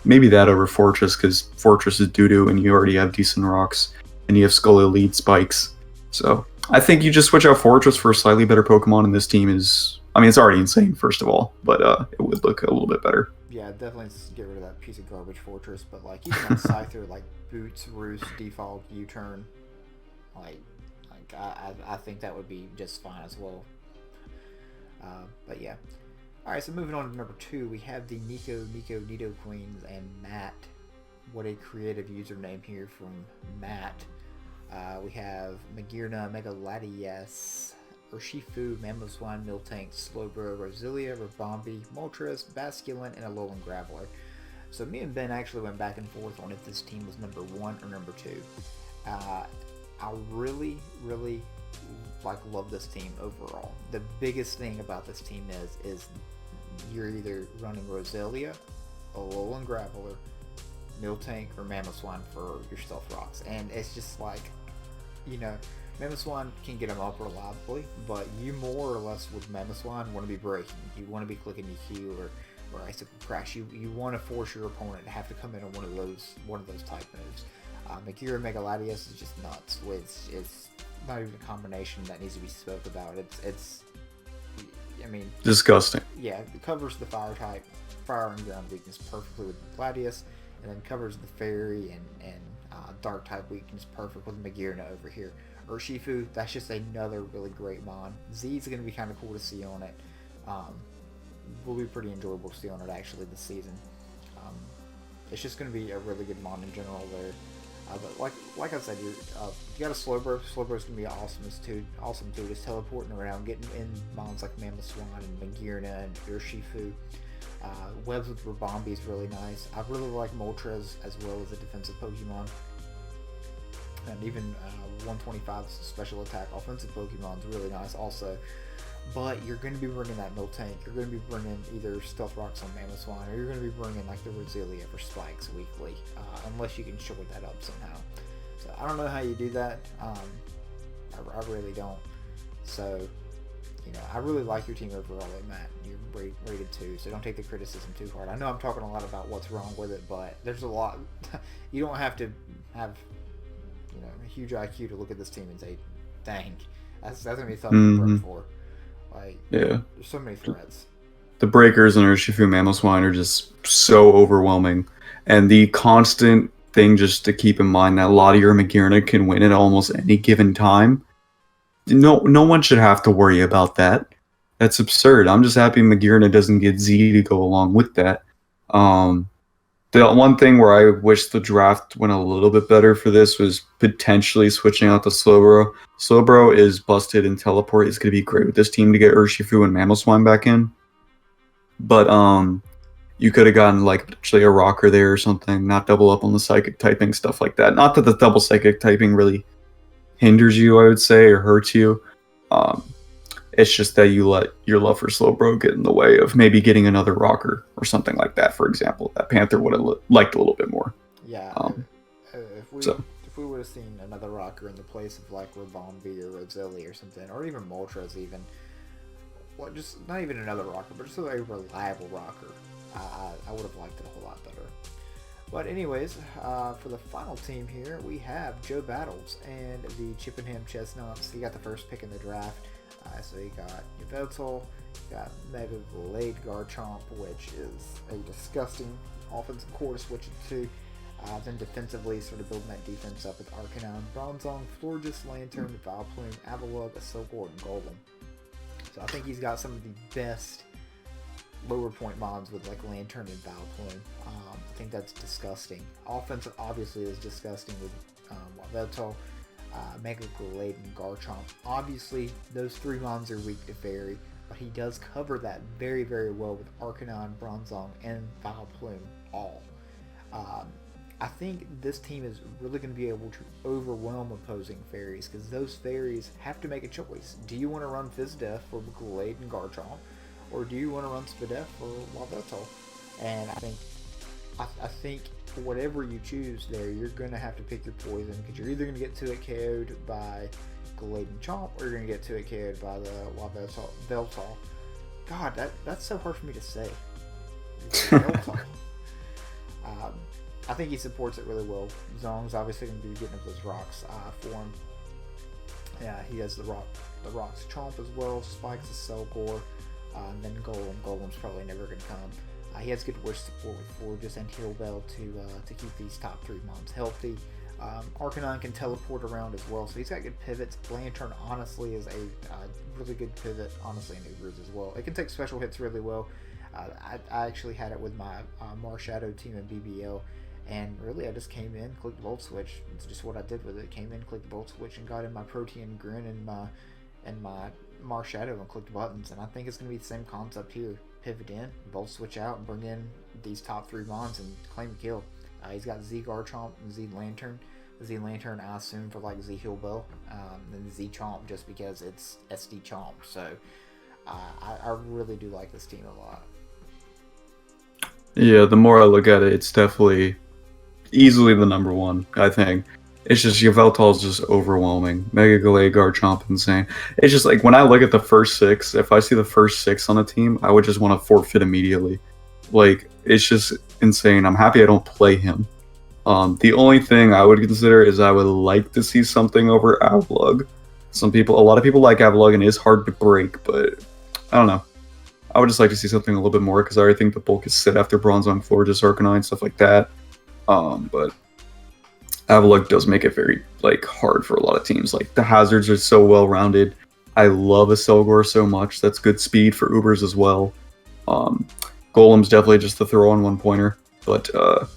Maybe that over Fortress, because Fortress is doo-doo and you already have decent rocks and you have Skull Elite spikes. So I think you just switch out Fortress for a slightly better Pokemon, and this team is, I mean, it's already insane, first of all, but it would look a little bit better. Yeah, definitely get rid of that piece of garbage Fortress, but like even on Scyther, like Boots, Roost, Defog, U-turn, I think that would be just fine as well. But yeah. Alright, so moving on to number 2, we have the Nido Queens and Matt. What a creative username here from Matt. We have Magearna, Megaladius, Urshifu, Mamoswine, Miltank, Slowbro, Rosalia, Ribombee, Moltres, Basculin, and a Alolan Graveler. So me and Ben actually went back and forth on if this team was number 1 or number 2. I really love this team overall. The biggest thing about this team is you're either running Rosalia, Alolan Graveler, Miltank, or Mamoswine for your Stealth Rocks, and it's just like, you know, Mamoswine can get them up reliably, but you more or less with Mamoswine want to be breaking. You want to be clicking EQ or Icicle Crash. You want to force your opponent to have to come in on one of those type moves. Magearna Megaladius is just nuts. It's not even a combination that needs to be spoke about. It's I mean, disgusting. Yeah, it covers the fire type, fire and ground weakness perfectly with Gladius, and then covers the fairy and dark type weakness perfect with Magearna over here. Urshifu, that's just another really great mon. Z's going to be kind of cool to see on it. Will be pretty enjoyable to see on it actually this season. It's just going to be a really good mon in general there. But like I said, you got a Slowbro. Slowbro's gonna be awesome too. Just teleporting around, getting in mons like Mamoswine and Magearna and Urshifu. Webs with Ribombee is really nice. I really like Moltres as well as a defensive Pokemon, and even 125 special attack offensive Pokemon is really nice also. But you're going to be bringing that Miltank. You're going to be bringing either Stealth Rocks on Mamoswine, or you're going to be bringing like the Rosalia for Spikes weekly, unless you can shore that up somehow. So I don't know how you do that. I really don't. So, you know, I really like your team overall, Matt. You're rated 2, so don't take the criticism too hard. I know I'm talking a lot about what's wrong with it, but there's a lot. You don't have to have, you know, a huge IQ to look at this team and say, "Dang, that's going to be tough to work for." Like, yeah, there's so many threats. The breakers in Urshifu Mamoswine are just so overwhelming, and the constant thing just to keep in mind that a lot of your Magearna can win at almost any given time. No one should have to worry about that. That's absurd. I'm just happy Magearna doesn't get Z to go along with that. The one thing where I wish the draft went a little bit better for this was potentially switching out the Slowbro. Slowbro is busted and teleport. It's going to be great with this team to get Urshifu and Mamoswine back in. But You could have gotten like potentially a rocker there or something, not double up on the psychic typing, stuff like that. Not that the double psychic typing really hinders you, I would say, or hurts you. Um, it's just that you let your love for Slowbro get in the way of maybe getting another rocker or something like that, for example. That Panther would have liked a little bit more. Yeah, if we So. if we would have seen another rocker in the place of like Ravombi or Rosalia or something, or even Moltres even, well, just not even another rocker, but just a reliable rocker, I would have liked it a whole lot better. But anyways, for the final team here, we have Joe Battles and the Chippenham Chestnuts. He got the first pick in the draft. So he got Yveltal, got Mega Glade Garchomp, which is a disgusting offensive core to switch it to. Then defensively, sort of building that defense up with Arcanine, Bronzong, Florges, Lantern, Vileplume, Avalugg, Silcourt, and Golem. So I think he's got some of the best lower point mons with like Lantern and Vileplume. I think that's disgusting. Offense obviously is disgusting with Yveltal, Mega Glade, and Garchomp. Obviously, those three mons are weak to Fairy, but he does cover that very, very well with Arcanine, Bronzong, and Vileplume all. I think this team is really going to be able to overwhelm opposing Fairies, because those Fairies have to make a choice. Do you want to run Fizdef for Glade and Garchomp, or do you want to run Spadef for Yveltal? And I think whatever you choose there, you're going to have to pick your poison, because you're either going to get to it KO'd by Glade and Chomp, or you're going to get to it KO'd by the Yveltal. God, that's so hard for me to say. I think he supports it really well. Zong's obviously going to be getting up those rocks for him. Yeah, he has the rocks Chomp as well, Spikes is Selgor, and then Golem. Golem's probably never going to come. He has good wish support with Florges and Heal Bell to keep these top three mons healthy. Arcanine can teleport around as well, so he's got good pivots. Lantern honestly is a really good pivot, honestly, in Ubers as well. It can take special hits really well. I actually had it with my Marshadow team in BBL, and really I just came in, clicked the Volt Switch. It's just what I did with it. Came in, clicked the Volt Switch, and got in my Protean Grin and my Marshadow and clicked buttons. And I think it's going to be the same concept here. Pivot in, Volt Switch out, and bring in these top three mons and claim a kill. He's got Z Garchomp and Z Lantern. Z Lantern, I assume, for like Z Heal Bell, and Z Chomp just because it's SD Chomp. So I really do like this team a lot. Yeah, the more I look at it, it's definitely easily the number one, I think. It's just Yveltal is just overwhelming. Mega Glade, Garchomp, insane. It's just like when I look at the first six, if I see the first six on a team, I would just want to forfeit immediately. Like, it's just insane. I'm happy I don't play him. The only thing I would consider is I would like to see something over Avalugg. A lot of people like Avalugg, and it is hard to break, but I don't know. I would just like to see something a little bit more, because I already think the bulk is sit after Bronzong, Florges, Arcanine, stuff like that. But Avalugg does make it very hard for a lot of teams. Like, the hazards are so well rounded. I love a Selgor so much. That's good speed for Ubers as well. Golem's definitely just the throw on 1-pointer, but or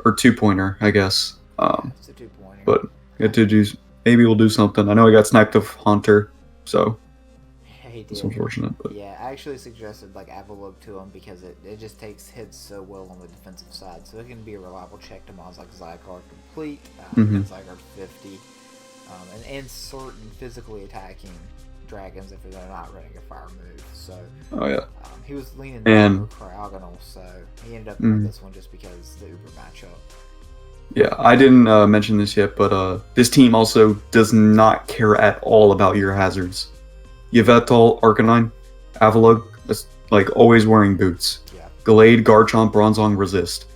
2-pointer, I guess. It's a 2-pointer. But maybe we'll do something. I know I got sniped of Haunter, so it's unfortunate. But yeah, I actually suggested Avalugg to him because it just takes hits so well on the defensive side, so it can be a reliable check to mons like Zagar complete, and Zagar 50, and certain physically attacking dragons if they're not running a fire move. So he was leaning down for Cryogonal, so he ended up with this one just because the Uber matchup. Yeah, I didn't mention this yet, but this team also does not care at all about your hazards. Yveltal, Arcanine, Avalugg, that's always wearing boots. Yeah. Glade, Garchomp, Bronzong, resist.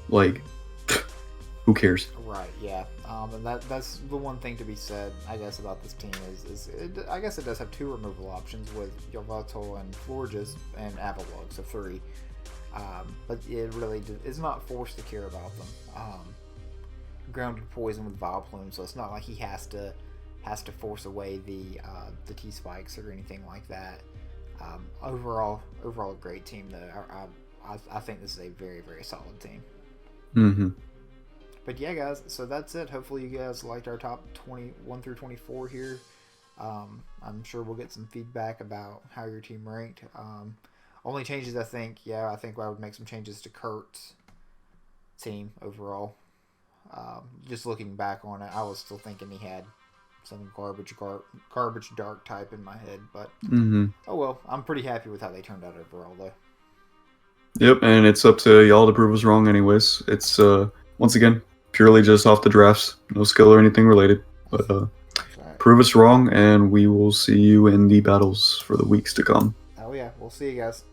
Who cares? Right, yeah. And that's the one thing to be said, I guess, about this team is I guess it does have 2 removal options with Yveltal and Florges and Avalugg, so 3. But it really is not forced to care about them. Grounded poison with Vileplume, so it's not like he has to force away the T-Spikes or anything like that. Overall a great team though. I think this is a very, very solid team. Mm-hmm. But yeah, guys, so that's it. Hopefully you guys liked our top 21 through 24 here. I'm sure we'll get some feedback about how your team ranked. Only changes I think I would make some changes to Kurt's team overall. Just looking back on it, I was still thinking he had some garbage dark type in my head, but oh well. I'm pretty happy with how they turned out overall, though. Yep, and it's up to y'all to prove us wrong anyways. It's, once again, purely just off the drafts. No skill or anything related. But Right. prove us wrong, and we will see you in the battles for the weeks to come. Oh yeah, we'll see you guys.